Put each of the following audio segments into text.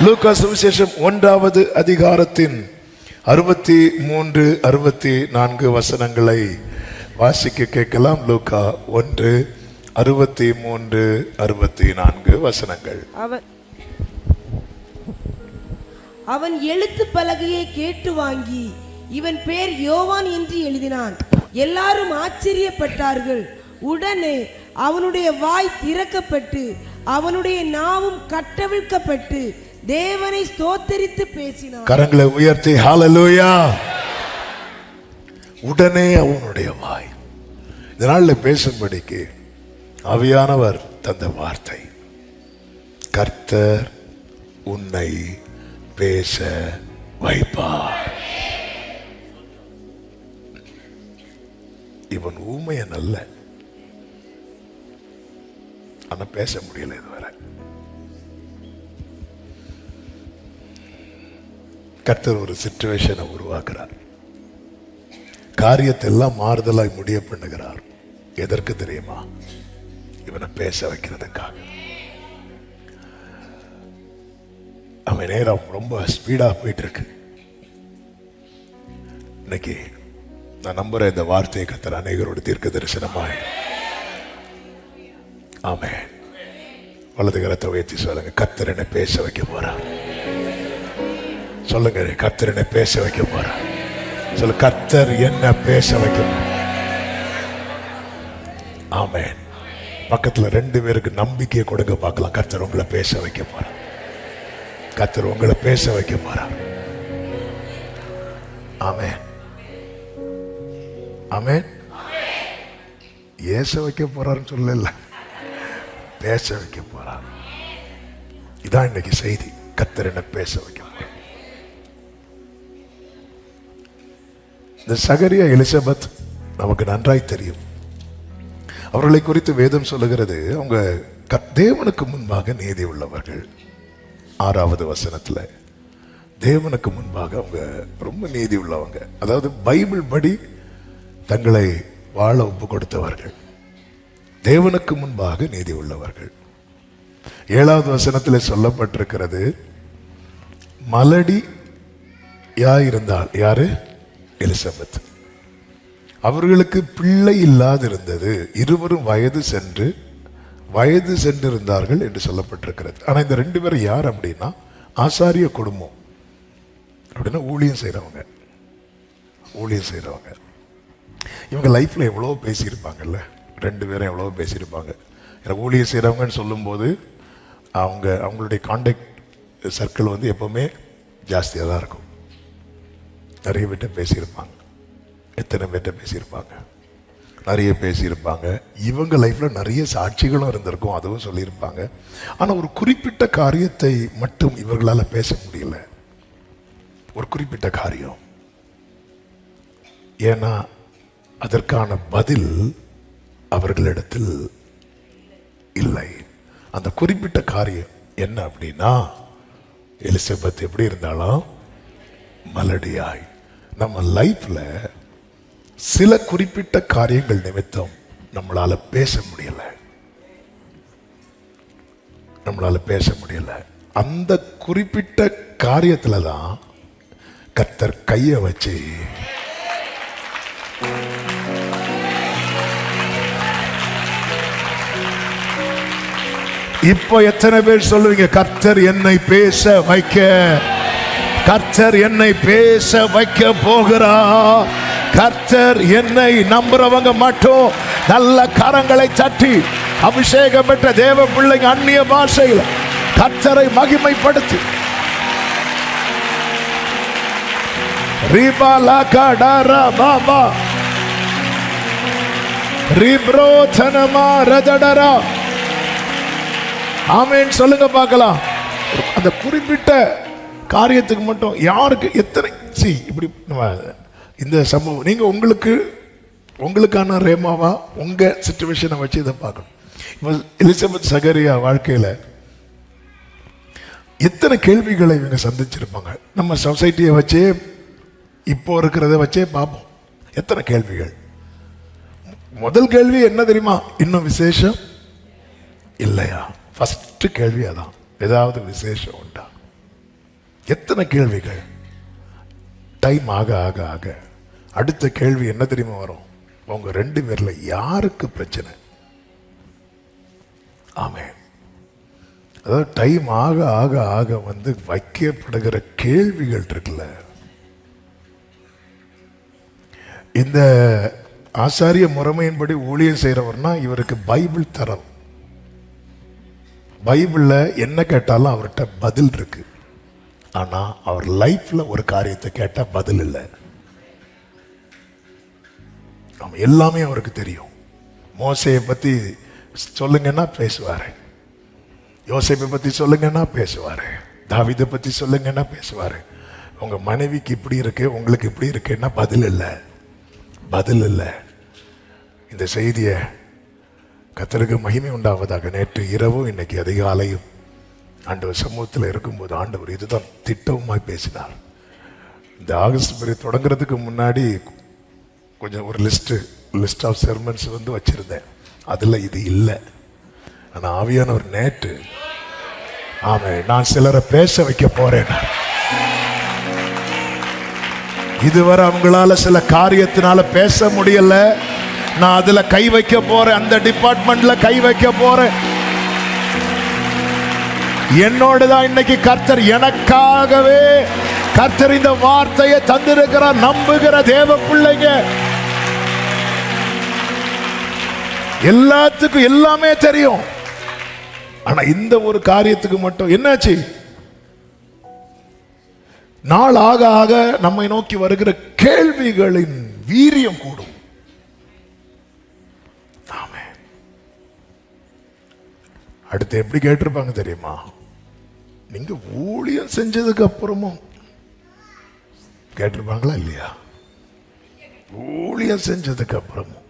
லூக்கா சுவிசேஷம் 1வது அதிகாரத்தின் 63, 64 வசனங்களை வாசிக்க கேட்கலாம். லூக்கா 1, 63, 64 வசனங்கள். அவன் எழுத்து பலகையை கேட்டு வாங்கி இவன் பேர் யோவான் என்று எழுதினான். எல்லாரும் ஆச்சரியப்பட்டார்கள். உடனே அவனுடைய வாய் திறக்கப்பட்டு அவனுடைய நாவும் கட்டவிழ்க்கப்பட்டு தேவனை ஸ்தோத்தரித்து பேசினான். கரங்களை உயர்த்தி ஹல்லேலூயா. உடனே அவனுடைய வாய். இதனால பேசும்படிக்கு ஆவியானவர் தந்த வார்த்தை, கர்த்தர் உன்னை பேச வைப்பார். இவன் ஊமையன் அல்ல, ஆனா பேச முடியல இதுவரை. கர்த்தர் ஒரு சிச்சுவேஷனை உருவாக்குறார். காரியத்தை எல்லாம் மாறுதலாய் முடிய பண்ணுகிறார். எதற்கு தெரியுமா? இவனை பேச வைக்கிறதுக்காக. அவன் நேரம் ரொம்ப ஸ்பீடா போயிட்டு இருக்கு. இன்னைக்கு நான் நம்புற இந்த வார்த்தையை கர்த்தர் அநேகரோட தீர்க்க தரிசனமாய். ஆமென். வலது கரத்தை உயர்த்தி சொல்லுங்க, கர்த்தர் என்னை பேச வைக்க போறார். சொல்லுங்க, கர்த்தர் என்னை பேச வைக்க போறார். சொல்லு, கர்த்தர் என்ன பேச வைக்க போறார். ஆமென். பக்கத்துல 2 பேருக்கு நம்பிக்கையை கொடுக்க பார்க்கலாம். கர்த்தர் உங்களை பேச வைக்க போறார். கர்த்தர் உங்களை பேச வைக்க போறார். ஆமென். ஆமென். ஏச வைக்க போறாருன்னு சொல்லல, பேச வைக்க போறார். இதான் இன்னைக்கு செய்தி. கர்த்தர் என்ன பேச வைக்க போறார். இந்த சகரியா எலிசபெத் நமக்கு நன்றாய் தெரியும். அவர்களை குறித்து வேதம் சொல்லுகிறது, அவங்க தேவனுக்கு முன்பாக நீதி உள்ளவர்கள். 6வது வசனத்துல தேவனுக்கு முன்பாக அவங்க ரொம்ப நீதி உள்ளவங்க. அதாவது பைபிள் படி தங்களை வாழ ஒப்பு கொடுத்தவர்கள், தேவனுக்கு முன்பாக நீதி உள்ளவர்கள். 7வது வசனத்தில் சொல்லப்பட்டிருக்கிறது, மலடியா இருந்தால் யாரு? எலிசபெத். அவர்களுக்கு பிள்ளை இல்லாதிருந்தது, இருவரும் வயது சென்றிருந்தார்கள் என்று சொல்லப்பட்டிருக்கிறது. ஆனா இந்த 2 பேரும் யார் அப்படின்னா ஆசாரிய குடும்பம். அப்படின்னா ஊழியம் செய்யறவங்க. இவங்க லைஃப்ல எவ்வளவு பேசியிருப்பாங்கல்ல, 2 பேரும் எவ்வளவு பேசியிருப்பாங்க. எனக்கு ஊழியம் செய்யறவங்கன்னு சொல்லும் போது அவங்களுடைய கான்டாக்ட் சர்க்கிள் வந்து எப்பவுமே ஜாஸ்தியாக தான் இருக்கும். நிறைய பேர்ட்ட பேசியிருப்பாங்க. எத்தனை பேர்ட்ட பேசியிருப்பாங்க? நிறைய பேசியிருப்பாங்க. இவங்க லைஃப்ல நிறைய சாட்சிகளும் இருந்திருக்கும், அதுவும் சொல்லியிருப்பாங்க. ஆனா ஒரு குறிப்பிட்ட காரியத்தை மட்டும் இவர்களால் பேச முடியல. ஒரு குறிப்பிட்ட காரியம். ஏன்னா அதற்கான பதில் அவர்களிடத்தில் இல்லை. அந்த குறிப்பிட்ட காரியம் என்ன அப்படின்னா, எலிசபெத் எப்படி இருந்தாலும் மலடியாய். நம்ம லைஃப்ல சில குறிப்பிட்ட காரியங்கள் நிமித்தம் நம்மளால பேச முடியல. அந்த குறிப்பிட்ட காரியத்துல தான் கர்த்தர் கையை வச்சு இப்போ எத்தனை பேர் சொல்லுவீங்க, கர்த்தர் என்னை பேச வைக்க, கர்த்தர் என்னை பேச வைக்க போகிறார். கர்த்தர் என்னை நம்புறவங்க மட்டும் நல்ல கரங்களை தட்டி அபிஷேகம் பெற்ற தேவ பிள்ளைங்க அந்நிய பாஷையில் கர்த்தரை மகிமைப்படுத்தி ஆமென் சொல்லுங்க பார்க்கலாம். அந்த குறிப்பிட்ட காரியத்துக்கு மட்டும் யாருக்கு எத்தனை இப்படி இந்த சம்பவம் நீங்க உங்களுக்கான ரேமாவா உங்க சிச்சுவேஷனை வச்சு இதை பார்க்கணும். எலிசபெத் சகரியா வாழ்க்கையில எத்தனை கேள்விகளை இவங்க சந்திச்சிருப்பாங்க. நம்ம சொசைட்டியை வச்சே இப்போ இருக்கிறத வச்சே பார்ப்போம். எத்தனை கேள்விகள். முதல் கேள்வி என்ன தெரியுமா? இன்னும் விசேஷம் இல்லையா? ஃபர்ஸ்ட் கேள்வி அதான். ஏதாவது விசேஷம் உண்டா? எத்தனை கேள்விகள். டைம் ஆக ஆக ஆக அடுத்த கேள்வி என்ன தெரியுமா வரும்? உங்க 2 பேர்ல யாருக்கு பிரச்சனை? ஆமென். அதாவது டைம் ஆக ஆக ஆக வந்து வைக்கப்படுகிற கேள்விகள் இருக்குல்ல. இந்த ஆசாரிய முறைமையின்படி ஊழியம் செய்கிறவர்னா இவருக்கு பைபிள் தரம். பைபிளில் என்ன கேட்டாலும் அவர்கிட்ட பதில் இருக்கு. ஆனால் அவர் லைஃப்பில் ஒரு காரியத்தை கேட்டால் பதில் இல்லை. எல்லாமே அவருக்கு தெரியும். மோசையை பற்றி சொல்லுங்கன்னா பேசுவார், யோசேப்பை பற்றி சொல்லுங்கன்னா பேசுவார், தாவீதை பற்றி சொல்லுங்கன்னா பேசுவார். உங்கள் மனைவிக்கு இப்படி இருக்கு, உங்களுக்கு இப்படி இருக்குன்னா பதில் இல்லை, பதில் இல்லை. இந்த செய்தியை கர்த்தருக்கு மகிமை உண்டாவதாக. நேற்று இரவும் இன்னைக்கு அதிகாலையும் ஆண்டவர் சமூகத்தில் இருக்கும்போது ஆண்டவர் இதுதான் திட்டமாய் பேசினார். இந்த ஆகஸ்ட் பீரியட் தொடங்குறதுக்கு முன்னாடி கொஞ்சம் ஒரு லிஸ்ட் ஆஃப் செர்மன்ஸ் வந்து வச்சிருந்தேன். அதில் இது இல்லை. ஆனால் ஆவியானவர் நேற்று நான் சிலரை பேச வைக்க போறேன். இதுவரை அவங்களால சில காரியத்தினால பேச முடியல. நான் அதுல கை வைக்க போறேன், அந்த டிபார்ட்மெண்ட்ல கை வைக்க போறேன். என்னோடுதான் இன்னைக்கு கர்த்தர் எனக்காகவே கர்த்தர் இந்த வார்த்தையை தந்திருக்கிறார். நம்புகிற தேவ பிள்ளைங்க எல்லாத்துக்கும் எல்லாமே தெரியும். ஆனா இந்த ஒரு காரியத்துக்கு மட்டும் என்னாச்சு? நாள் ஆக ஆக நம்மை நோக்கி வருகிற கேள்விகளின் வீரியம் கூடும். அடுத்து எப்படி கேட்டிருப்பாங்க தெரியுமா? நீங்க ஊழியம் செஞ்சதுக்கு அப்புறமும் கேட்டிருப்பாங்களா இல்லையா? ஊழியம் செஞ்சதுக்கு அப்புறமும்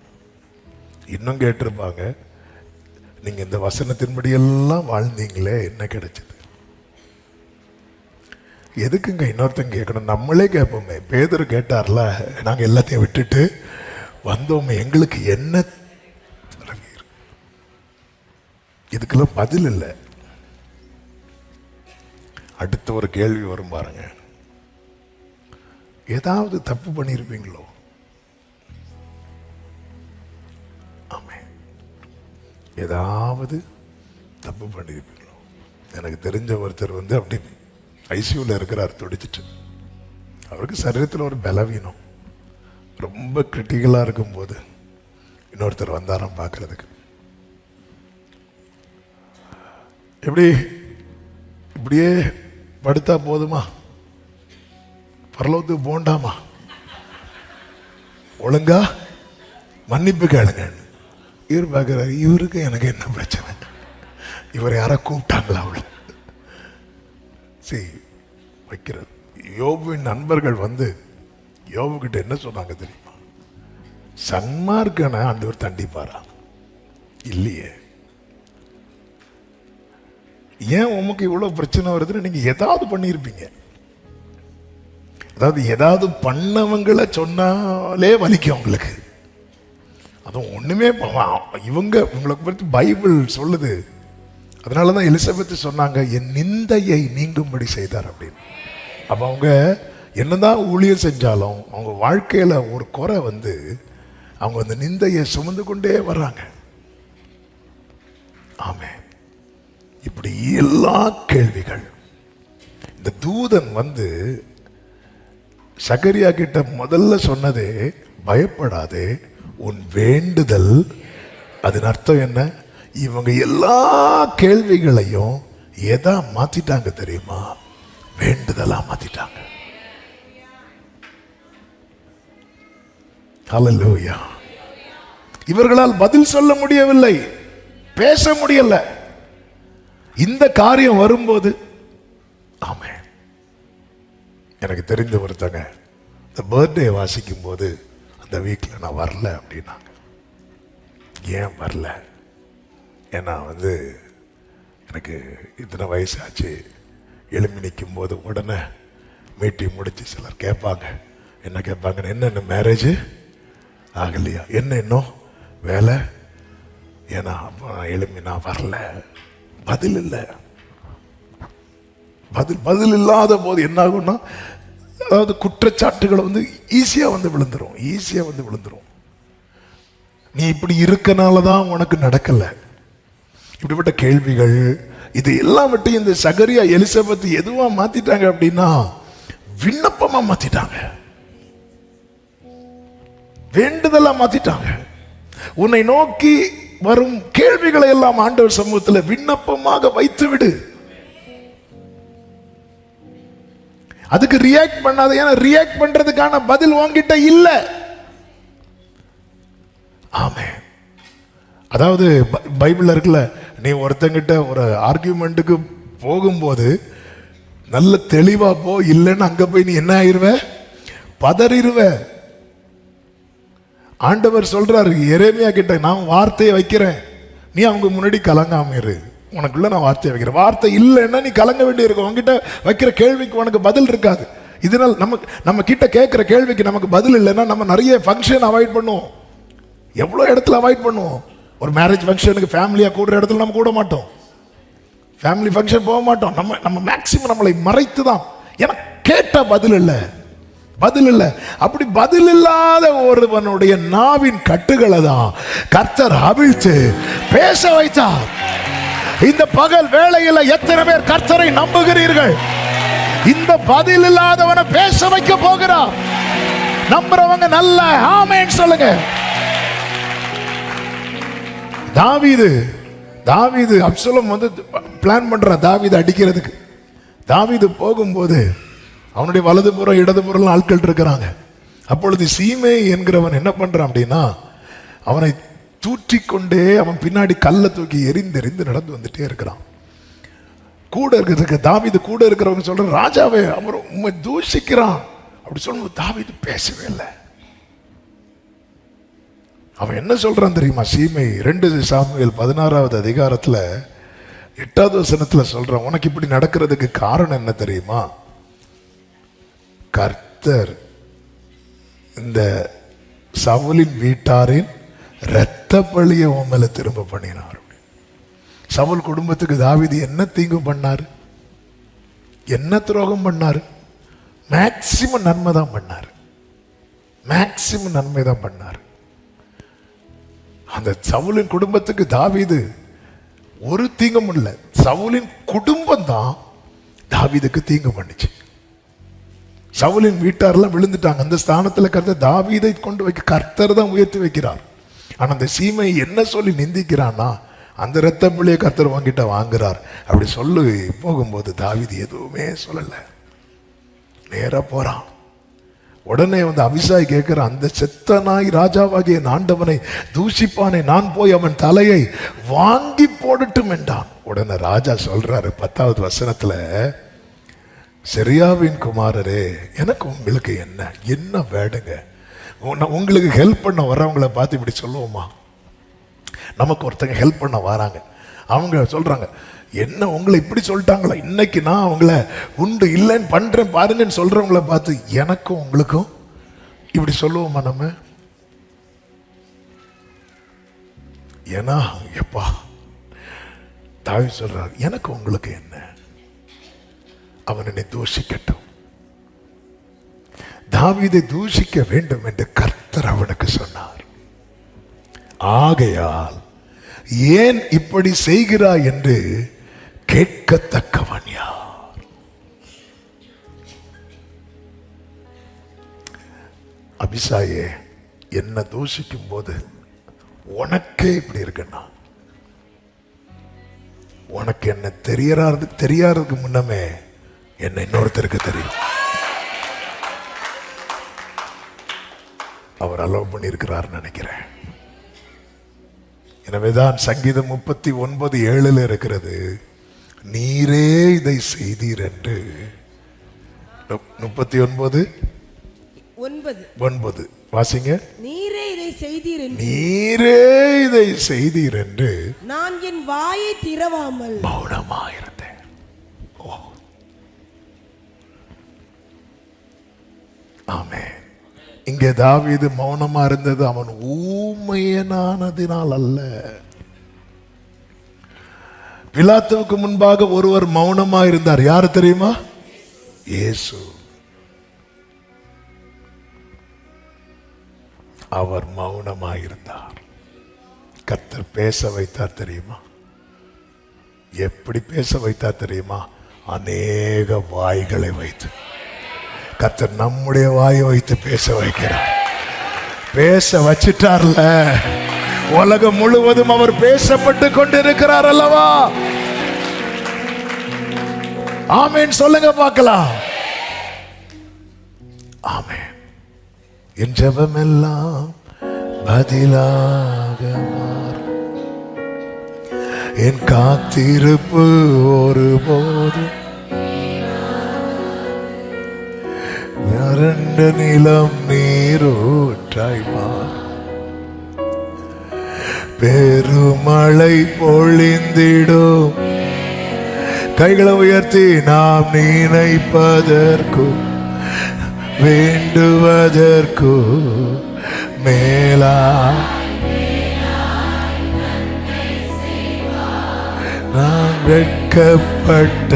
இன்னும் கேட்டிருப்பாங்க, நீங்க இந்த வசனத்தின்படி எல்லாம் வாழ்ந்தீங்களே, என்ன கிடைச்சது? எதுக்குங்க இன்னொருத்தங்க கேட்கணும்? நம்மளே கேட்போமே. பேதுரு கேட்டார்ல, நாங்க எல்லாத்தையும் விட்டுட்டு வந்தோமே, எங்களுக்கு என்ன? இதுக்கெல்லாம் பதில் இல்லை. அடுத்த ஒரு கேள்வி வரும் பாருங்க. ஏதாவது தப்பு பண்ணியிருப்பீங்களோ? ஆமென். ஏதாவது தப்பு பண்ணியிருப்பீங்களோ? எனக்கு தெரிஞ்ச ஒருத்தர் வந்து அப்படி ஐசியூல இருக்கிறார், துடிச்சிட்டு. அவருக்கு சரீரத்தில் ஒரு பலவீனம். ரொம்ப கிரிட்டிக்கலாக இருக்கும்போது இன்னொருத்தர் வந்தாராம் பார்க்கறதுக்கு. எப்படி இப்படியே படுத்தா போதுமா? பரலோகத்துக்கு போண்டாமா? ஒழுங்கா மன்னிப்பு கேளுங்க. இவர் பார்க்கிறார், இவருக்கு எனக்கு என்ன பிரச்சனை? இவரை யாரை கூப்பிட்டாங்களா? அவளை சரி வைக்கிறார். யோபுவின் நண்பர்கள் வந்து யோபு கிட்ட என்ன சொன்னாங்க தெரியுமா? சன்மார்க்கனை ஆண்டவர் தண்டிப்பாரா? இல்லையே. ஏன் உமக்கு இவ்வளவு பிரச்சனை வருதுன்னு நீங்க ஏதாவது பண்ணியிருப்பீங்க. அதாவது ஏதாவது பண்ணவங்களை சொன்னாலே வலிக்கும் உங்களுக்கு. அதுவும் ஒண்ணுமே இவங்க உங்களை பற்றி பைபிள் சொல்லுது. அதனாலதான் எலிசபெத் சொன்னாங்க, என் நிந்தையை நீங்கும்படி செய்தார் அப்படின்னு. அப்ப அவங்க என்னதான் ஊழியம் செஞ்சாலும் அவங்க வாழ்க்கையில ஒரு குறை வந்து அவங்க அந்த நிந்தையை சுமந்து கொண்டே வர்றாங்க. ஆமென். இப்படி எல்லா கேள்விகள். இந்த தூதன் வந்து சகரியா கிட்ட முதல்ல சொன்னதே, பயப்படாதே, உன் வேண்டுதல். அதன் அர்த்தம் என்ன? இவங்க எல்லா கேள்விகளையும் எதா மாத்திட்டாங்க தெரியுமா? வேண்டுதலா மாத்திட்டாங்க. ஹல்லேலூயா. இவர்களால் பதில் சொல்ல முடியவில்லை, பேச முடியல. இந்த காரியம் வரும்போது ஆமென். எனக்கு தெரிந்த ஒருத்தங்க இந்த பர்த்டே வாசிக்கும் போது அந்த வீக்கில் நான் வரல அப்படின்னாங்க. ஏன் வரல? ஏன்னா வந்து எனக்கு இத்தனை வயசாச்சு. எழும்பி நிற்கும் போது உடனே மீட்டிங் முடிச்சு சிலர் கேட்பாங்க. என்ன கேட்பாங்கன்னு, என்ன மேரேஜ் ஆகலையா? என்ன இன்னும் வேலை? ஏன்னா அப்போ எழும்பி நான் வரல. பதில் இல்லை. பதில் இல்லாத போது என்ன ஆகும்னா, அதாவது குற்றச்சாட்டுகளை வந்து ஈஸியா வந்து விழுந்துரும். நீ இப்படி இருக்கனால தான் உனக்கு நடக்கல, இப்படிப்பட்ட கேள்விகள் இது எல்லாம் விட்டு இந்த சகரியா எலிசபெத் எதுவா மாத்திட்டாங்க அப்படின்னா விண்ணப்பமா மாத்திட்டாங்க, வேண்டுதலா மாத்திட்டாங்க. உன்னை நோக்கி வரும் கேள்விகளை எல்லாம் ஆண்டவர் சமூகத்தில் விண்ணப்பமாக வைத்து விடு. அதுக்கு ரியாக்ட் பண்ணாத, ஏன்னா ரியாக்ட் பண்றதுக்கான பதில் உன்கிட்ட இல்ல. ஆமே. அதாவது பைபிள்ல இருக்குல்ல, நீ ஒருத்தங்கிட்ட ஒரு ஆர்கியூமெண்ட்டுக்கு போகும்போது நல்ல தெளிவா போ, இல்லைன்னு அங்க போய் நீ என்ன ஆயிருவ, பதறிடுவ. ஆண்டவர் சொல்றாரு எரேமியா கிட்ட, நான் வார்த்தையை வைக்கிறேன், நீ அவங்க முன்னாடி கலங்காம இரு, உனக்குள்ள நான் வார்த்தையை வைக்கிறேன். வார்த்தை இல்லைன்னா நீ கலங்க வேண்டி இருக்கும். உங்ககிட்ட வைக்கிற கேள்விக்கு உனக்கு பதில் இருக்காது. இதனால் நம்ம கிட்ட கேட்கிற கேள்விக்கு நமக்கு பதில் இல்லைன்னா நம்ம நிறைய ஃபங்க்ஷன் அவாய்ட் பண்ணுவோம். எவ்வளோ இடத்துல அவாய்ட் பண்ணுவோம். ஒரு மேரேஜ் ஃபங்க்ஷனுக்கு ஃபேமிலியா கூடுற இடத்துல நம்ம கூட மாட்டோம், ஃபேமிலி ஃபங்க்ஷன் போக மாட்டோம். நம்ம மேக்சிமம் நம்மளை மறைத்து தான், ஏன்னா கேட்ட பதில் இல்லை. அப்படி பதில் இல்லாத ஒருவனுடைய நாவின் கட்டுகளை தான் கர்த்தர் அவிழ்த்து பேச வைத்தார். இந்த பகல் வேளையில் எத்தனை பேர் கர்த்தரை நம்புகிறீர்கள்? இந்த பதில் இல்லாதவனை பேச வைக்க போகிறார். நம்புறவங்க நல்ல ஆமென் சொல்லுங்க. தாவீது அப்சலோம் வந்து பிளான் பண்றான் தாவீது அடிக்கிறதுக்கு. தாவீது போகும்போது அவனுடைய வலதுபுறம் இடதுபுறம் ஆட்கள் இருக்கிறாங்க. அப்பொழுது சீமே என்கிறவன் என்ன பண்றான் அப்படின்னா, அவனை தூற்றிக்கொண்டே அவன் பின்னாடி கல்லை தூக்கி எரிந்து நடந்து வந்துட்டே இருக்கிறான். கூட இருக்கிறதுக்கு தாவீது கூட இருக்கிறவங்க சொல்ற, ராஜாவே அவர் உண்மை தூஷிக்கிறான் அப்படி சொல்லும்போது தாவீது பேசவே இல்லை. அவன் என்ன சொல்றான் தெரியுமா? சீமை 2 சாமுவேல் 16வது அதிகாரத்துல 8வது வசனத்துல சொல்றான், உனக்கு இப்படி நடக்கிறதுக்கு காரணம் என்ன தெரியுமா? கர்த்தர் இந்த சவுலின் வீட்டாரின் இரத்த பழியை உன் மேல திரும்ப பண்ணினார். சவுல் குடும்பத்துக்கு தாவீது என்ன தீங்கு பண்ணாரு, என்ன துரோகம் பண்ணாரு? மேக்சிமம் நன்மை தான் பண்ணாரு. அந்த சவுலின் குடும்பத்துக்கு தாவீது ஒரு தீங்கும் இல்லை. சவுலின் குடும்பம் தான் தாவீதுக்கு தீங்கு பண்ணிச்சு. சவுலின் வீட்டாரெல்லாம் விழுந்துட்டாங்க. அந்த ஸ்தானத்தில் கர்த்தர் தாவீதை கொண்டு வைக்க கர்த்தர் தான் உயர்த்தி வைக்கிறார். ஆனா அந்த சீமை என்ன சொல்லி நிந்திக்கிறான்னா, அந்த இரத்த பிள்ளையை கர்த்தர் வாங்கிட்ட வாங்குறார் அப்படி சொல்லி போகும்போது தாவீது எதுவுமே சொல்லல, நேரா போறான். உடனே வந்து அபிஷாய் கேட்கிற, அந்த செத்த நாய் ராஜாவாகிய ஆண்டவனை தூஷிப்பானே, நான் போய் அவன் தலையை வாங்கி போடட்டும் என்றான். உடனே ராஜா சொல்றாரு 10வது வசனத்துல, செரியாவின் குமாரரே, எனக்கு உங்களுக்கு என்ன வேடுங்க? உங்களுக்கு ஹெல்ப் பண்ண வர்றவங்களை பார்த்து இப்படி சொல்லுவோமா? நமக்கு ஒருத்தங்க ஹெல்ப் பண்ண வராங்க, அவங்க சொல்றாங்க, என்ன உங்களை இப்படி சொல்லிட்டாங்களா, இன்னைக்கு நான் அவங்கள உண்டு இல்லைன்னு பண்றேன் பாருங்கன்னு சொல்றவங்கள பார்த்து எனக்கும் உங்களுக்கும் இப்படி சொல்லுவோமா நம்ம? ஏன்னா எப்பா தாவீது சொல்றார், எனக்கு உங்களுக்கு என்ன, அவன் என்னை தூஷிக்கட்டும். தாவீதை தூஷிக்க வேண்டும் என்று கர்த்தர் அவனுக்கு சொன்னார். ஆகையால் ஏன் இப்படி செய்கிறாய் என்று கேட்கத்தக்கவன் யார்? அபிஷாயே, என்ன தூஷிக்கும் போது உனக்கே இப்படி இருக்குன்னா, உனக்கு என்ன தெரியாததுக்கு முன்னமே என்ன இன்னொருத்தருக்கு தெரியும். அவர் அலோவ் பண்ணியிருக்கிறார் நினைக்கிறேன். எனவேதான் சங்கீதம் 39:7 இருக்கிறது, நீரே இதை செய்தீர் என்று. 39:9 வாசிங்க. நீரே இதை செய்தீர் என்று நான் என் வாயை திறவாமல் மௌனமாயிருந்தேன். ஆமென். இங்கே தாவீது மௌனமா இருந்தது அவன் ஊமையனானதினால் அல்ல. பிலாத்துவுக்கு முன்பாக ஒருவர் மௌனமா இருந்தார். யாரு தெரியுமா? இயேசு. அவர் மௌனமா இருந்தார். கர்த்தர் பேச வைத்தார் தெரியுமா? எப்படி பேச வைத்தார் தெரியுமா? அநேக வாய்களை வைத்து. கர்த்தர் நம்முடைய வாயை வைத்து பேச வைக்கிறார். பேச வச்சிட்டார்ல. உலகம் முழுவதும் அவர் பேசப்பட்டு கொண்டிருக்கிறார் அல்லவா? ஆமென் சொல்லுங்க பார்க்கலாம். ஆமென். என் ஜெபமெல்லாம் பதிலாக மாறும். என் காத்திருப்பு ஒருபோதும் வறண்ட நிலம் நீரூற்றாய் மாறும். பெருமழை பொழிந்திடும். கைகளை உயர்த்தி நாம் நினைப்பதற்கு வேண்டுவதற்கு மேலா நான் வெட்கப்பட்ட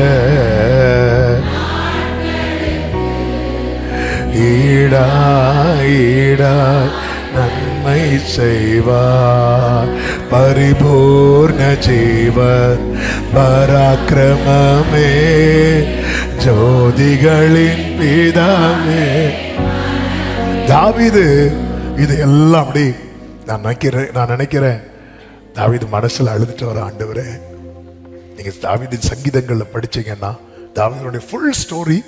ஈடாய் நன்மை செய்வார். பரிபூர்ண ஜீவன் பராக்கிரமமே ஜோதிகளின் பிதாவே. தாவீது இது எல்லாம் அப்படி நான் நினைக்கிறேன் தாவீது மனசுல அழுதுட்டு வர, ஆண்டவரே நீங்க தாவீதின் சங்கீதங்கள்ல படிச்சீங்கன்னா தாவீதுடைய ஃபுல் ஸ்டோரி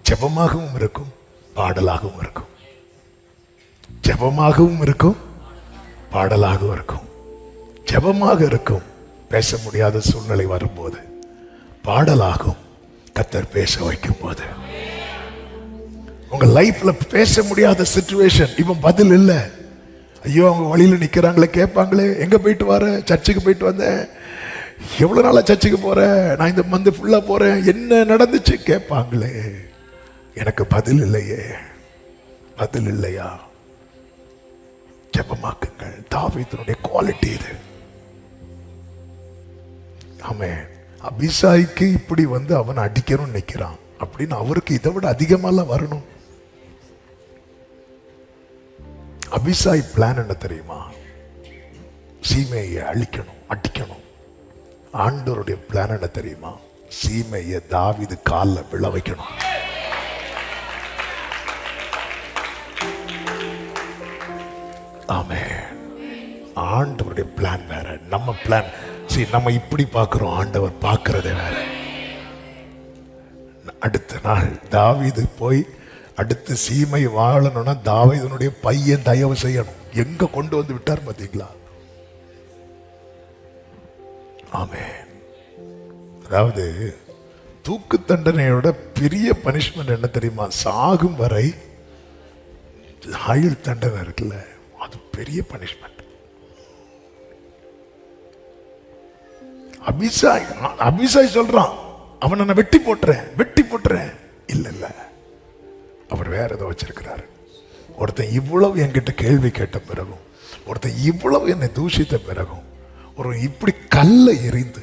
ஜெபமாகவும் இருக்கும், பாடலாகவும் இருக்கும். ஜெபமாகவும் இருக்கும், பாடலாகவும் இருக்கும். ஜெபமாக இருக்கும் பேச முடியாத சூழ்நிலை வரும்போது, பாடலாகும் கர்த்தர் பேச வைக்கும் போது. உங்க லைஃப்ல பேச முடியாத சிச்சுவேஷன், இவன் பதில் இல்லை. ஐயோ அவங்க வழியில நிக்கிறாங்களே, கேட்பாங்களே எங்க போயிட்டு வர, சர்ச்சுக்கு போயிட்டு வந்தேன், எவ்வளவு நாளா சர்ச்சுக்கு போறேன், நான் இந்த மந்த் ஃபுல்லா போறேன், என்ன நடந்துச்சு கேட்பாங்களே, எனக்கு பதில் இல்லையே. பதில் இல்லையா? ஜெபமாக்குங்கள். தாவீதுனுடைய குவாலிட்டி இது. ஆமென். அபிசாய்க்கு இப்படி வந்து அவன் அடிக்கணும்னு நினைக்கிறான் அப்படின்னு அவருக்கு இதை விட அதிகமாலாம் வரணும். அபிசாய் பிளான் என்ன தெரியுமா? சீமையை அழிக்கணும், அடிக்கணும். ஆண்டவருடைய பிளான் என்ன தெரியுமா? சீமையை தாவீது காலில் விழ வைக்கணும். ஆமென். ஆண்டவருடைய பிளான் வேற, நம்ம பிளான். சரி, நம்ம இப்படி பார்க்கிறோம், ஆண்டவர் பார்க்கிறதே வேற. அடுத்த நாள் தாவீது போய் அடுத்து சீமை வாழணும்னா தாவீதுனுடைய பையன் தயவு செய்யணும். எங்க கொண்டு வந்து விட்டார் பாத்தீங்களா? ஆமென். அதாவது தூக்கு தண்டனையோட பெரிய பனிஷ்மெண்ட் என்ன தெரியுமா? சாகும் வரை ஆயுள் தண்டனை இருக்குல்ல, அது பெரிய பனிஷ்மெண்ட். அபிசாய் சொல்றான், அவனை நான் வெட்டி போட்டுறேன். இல்ல, அவர் வேற ஏதோ வச்சிருக்கிறாரு. ஒருத்தன் இவ்வளவு என்கிட்ட கேள்வி கேட்ட பிறகும், ஒருத்தன் இவ்வளவு என்னை தூஷித்த பிறகும், ஒரு இப்படி கல்லை எறிந்து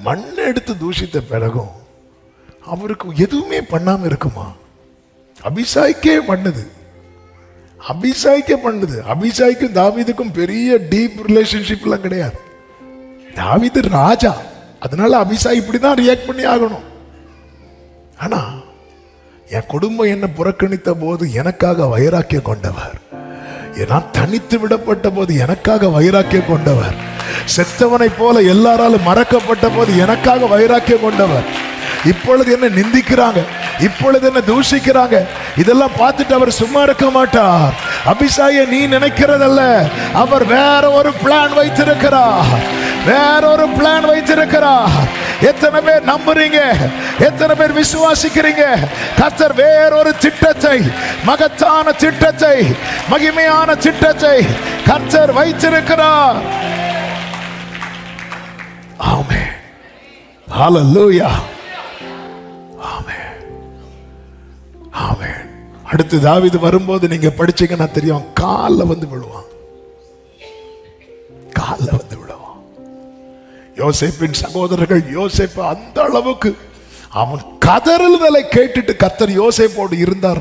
மண்ணை எடுத்து தூஷித்த பிறகும் அவருக்கு எதுவுமே பண்ணாம இருக்குமா? அபிசாய்க்கே பண்ணுது. அபிசாய்க்கும் தாவீதுக்கும் பெரிய டீப் ரிலேஷன்ஷிப் எல்லாம் கிடையாது. தாவீது ராஜா, அதனால அபிசாய் இப்படிதான் ரியாக்ட் பண்ணி ஆகணும். ஆனா என் குடும்பம் என்ன புறக்கணித்த போது எனக்காக வைராக்கியம் கொண்டவர், நான் தனித்து விடப்பட்ட போது எனக்காக வைராக்கியம் கொண்டவர், செத்தவனை போல எல்லாராலும் மறக்கப்பட்ட போது எனக்காக வைராக்கியம் கொண்டவர், இப்பொழுது என்ன நிந்திக்கிறாங்க, இப்பொழுது என்ன தூஷிக்கிறாங்க, இதெல்லாம் பார்த்துட்டு அவர் சும்மா இருக்க மாட்டார். அபிசாயை நீ நினைக்கிறதல்ல, அவர் வேற ஒரு பிளான் வைத்திருக்கிறார். எத்தனை பேர் நம்புறீங்க? எத்தனை பேர் விசுவாசிக்கிறீங்க? கர்த்தர் வேறொரு திட்டத்தை, மகத்தான திட்டத்தை, மகிமையான திட்டத்தை கர்த்தர் வைத்திருக்கிறார். ஆமென். ஹல்லேலூயா. ஆமென். ஆமென். அடுத்து தாவீது வரும்போது நீங்க படிச்சீங்கன்னா தெரியும், கால்ல வந்து விழுவான். யோசேப்பின் சகோதரர்கள் யோசேப்பு அந்த அளவுக்கு அவன் கதறுதலை கேட்டுட்டு கர்த்தர் யோசேப்போடு இருந்தார்.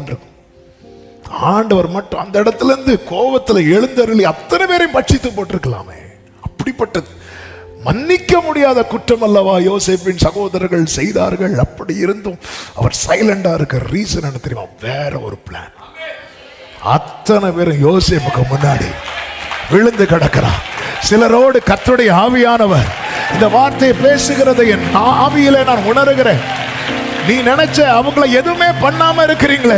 ஆண்டவர் மட்டும் அந்த இடத்துல இருந்து கோபத்துல எழுந்தருளி அத்தனை பேரையும் பட்சித்து போட்டிருக்கலாமே. அப்படிப்பட்டது மன்னிக்க முடியாத குற்றம் அல்லவா யோசேப்பின் சகோதரர்கள் செய்தார்கள். அப்படி இருந்தும் அவர் சைலண்டா இருக்க ரீசன் என்ன தெரியுமா? வேற ஒரு பிளான். அத்தனை பேரும் யோசேப்புக்கு முன்னாடி விழுந்து கிடக்கிறான். சிலரோடு கர்த்தருடைய ஆவியானவர் இந்த வார்த்தையை பேசுகிறதை என் ஆவியிலே நான் உணர்கிறேன். நீ நினைச்ச அவங்கள எதுவுமே பண்ணாம இருக்கிறீங்களே,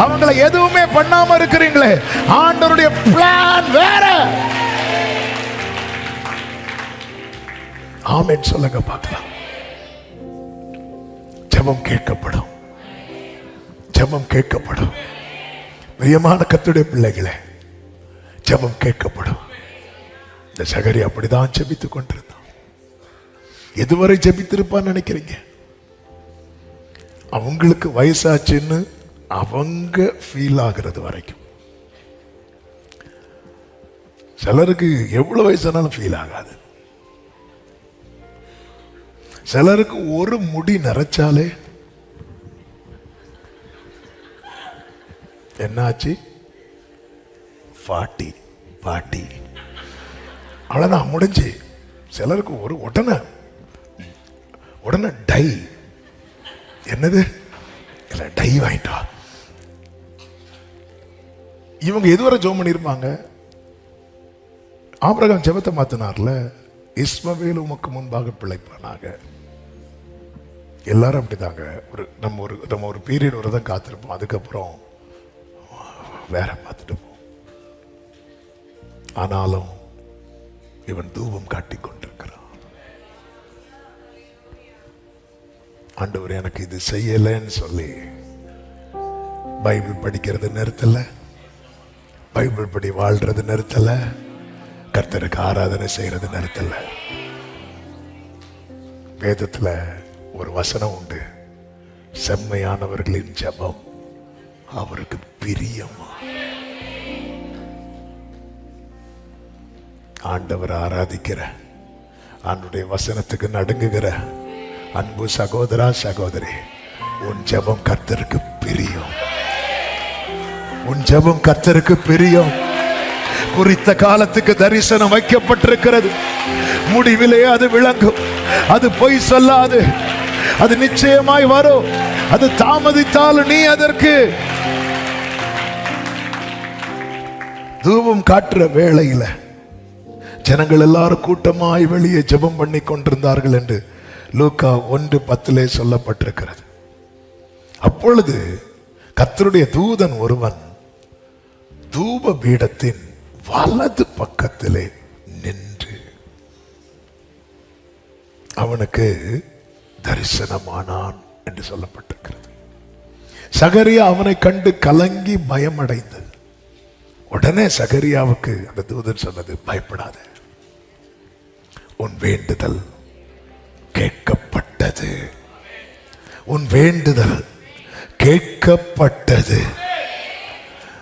அவங்கள எதுவுமே பண்ணாம இருக்கிறீங்களே, ஆண்டவருடைய பிளான் வேற. ஆமென் சொல்லுங்க பார்க்கலாம். ஜெபம் கேட்கப்படும், ஜெபம் கேட்கப்படும். பிரியமான கர்த்தருடைய பிள்ளைகளே, ஜெபம் கேட்கப்படும். இந்த சகரியா அப்படிதான் ஜெபித்துக் கொண்டிருந்தான். எதுவரை ஜெபித்திருப்பான்னு நினைக்கிறீங்க? அவங்களுக்கு வயசாச்சுன்னு அவங்க ஃபீல் ஆகிறது வரைக்கும். சிலருக்கு எவ்வளவு வயசானாலும் ஃபீல் ஆகாது. சிலருக்கு ஒரு முடி நரைச்சாலே என்னாச்சு? 40 அவ்வளவுதான் முடிஞ்சு. சிலருக்கு ஒரு உடனே டை. என்னது? இல்ல டை வாங்கிட்டா. இவங்க எதுவரை ஜெபம் பண்ணிருப்பாங்க? ஆபிரகாம் ஜெபத்தை மாத்தினார்ல, இஸ்மவேல் உமக்கு முன்பாக பிழைப்பானாக. எல்லாரும் அப்படிதாங்க. நம்ம ஒரு பீரியட் வரதான் காத்திருப்போம். அதுக்கப்புறம் வேற பார்த்துட்டு போவோம். ஆனாலும் இவன் தூபம் காட்டிக் கொண்டிருக்கிறான். ஆண்டவர் எனக்கு இது செய்யலன்னு சொல்லி பைபிள் படிக்கிறது நிறுத்தல, பைபிள் படி வாழ்றது நிறுத்தல, கர்த்தருக்கு ஆராதனை செய்யறது நிறுத்தல. வேதத்துல ஒரு வசனம் உண்டு, செம்மையானவர்களின் ஜெபம் அவருக்கு பிரியமா. ஆண்டவர் ஆராதிக்கிற, ஆண்டுடைய வசனத்துக்கு நடுங்குகிற அன்பு சகோதரா சகோதரி, உன் ஜெபம் கர்த்தருக்கு பிரியம். உன் ஜெபம் கர்த்தருக்கு பிரியம். குறித்த காலத்துக்கு தரிசனம் வைக்கப்பட்டிருக்கிறது. முடிவிலே அது விளங்கும். அது பொய் சொல்லாது. அது நிச்சயமாய் வரும். அது தாமதித்தாலும் நீ அதற்கு தூபம் காட்டுற வேளையில ஜனங்கள் எல்லாரும் கூட்டமாய் வெளியே ஜெபம் பண்ணி கொண்டிருந்தார்கள் என்று லூக்கா 1:10 சொல்லப்பட்டிருக்கிறது. அப்பொழுது கர்த்தருடைய தூதன் ஒருவன் தூப பீடத்தின் வலது பக்கத்திலே நின்று அவனுக்கு தரிசனமானான் என்று சொல்லப்பட்டிருக்கிறது. சகரியா அவனை கண்டு கலங்கி பயமடைந்தது. உடனே சகரியாவுக்கு அந்த தூதன் சொன்னது, பயப்படாத, உன் வேண்டுதல் கேட்கப்பட்டது. உன் வேண்டுதல் கேட்கப்பட்டது.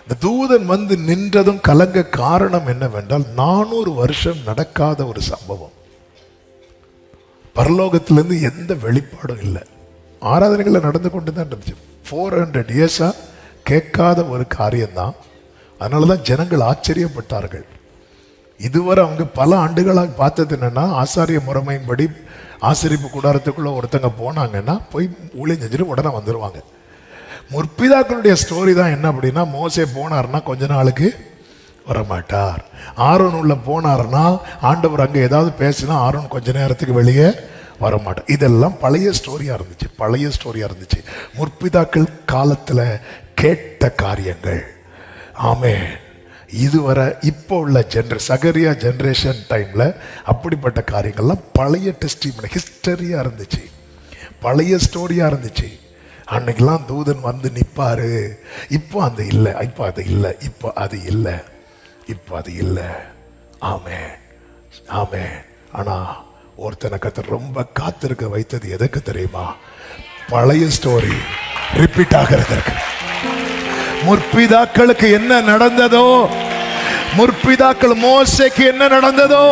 இந்த தூதன் வந்து நின்றதும் கலங்க காரணம் என்னவென்றால், 400 வருஷம் நடக்காத ஒரு சம்பவம். பரலோகத்திலிருந்து எந்த வெளிப்பாடும் இல்லை. ஆராதனைகள் நடந்து கொண்டு தான் இருந்துச்சு. 400 இயர்ஸா கேட்காத ஒரு காரியம்தான். அதனாலதான் ஜனங்கள் ஆச்சரியப்பட்டார்கள். இதுவரை அவங்க பல ஆண்டுகளாக பார்த்தது என்னன்னா, ஆசாரிய முறைமையின்படி ஆசரிப்பு கூடாரத்துக்குள்ள ஒருத்தங்க போனாங்கன்னா போய் ஊழியம் செஞ்சுட்டு உடனே வந்துடுவாங்க. முற்பிதாக்களுடைய ஸ்டோரி தான் என்ன அப்படின்னா, மோசே போனார்னா கொஞ்ச நாளுக்கு வரமாட்டார். ஆரோன் உள்ள போனார்னா ஆண்டவர் அங்கே ஏதாவது பேசினா ஆரோன் கொஞ்ச நேரத்துக்கு வெளியே வரமாட்டார். இதெல்லாம் பழைய ஸ்டோரியா இருந்துச்சு. முற்பிதாக்கள் காலத்தில் கேட்ட காரியங்கள். ஆமென். இதுவரை இப்போ உள்ள சகரியா ஜெனரேஷன் டைம்ல அப்படிப்பட்ட காரியங்கள்லாம் பழைய டெஸ்டிமனி ஹிஸ்டரியா இருந்துச்சு, பழைய ஸ்டோரியா இருந்துச்சு. அன்னைக்கெல்லாம் தூதன் வந்து நிப்பாரு. இப்போ அது இல்லை, இப்போ அது இல்லை, இப்போ அது இல்லை, இப்போ அது இல்லை. ஆமென், ஆமென். ஆனா ஒருத்தனை கர்த்தர் ரொம்ப காத்திருக்க வைத்தது எதுக்கு தெரியுமா? பழைய ஸ்டோரி ரிப்பீட் ஆகிறதுக்கு. முற்பிதாக்களுக்கு என்ன நடந்ததோ, முற்பிதாக்கள் மோசேக்கு என்ன நடந்ததோ,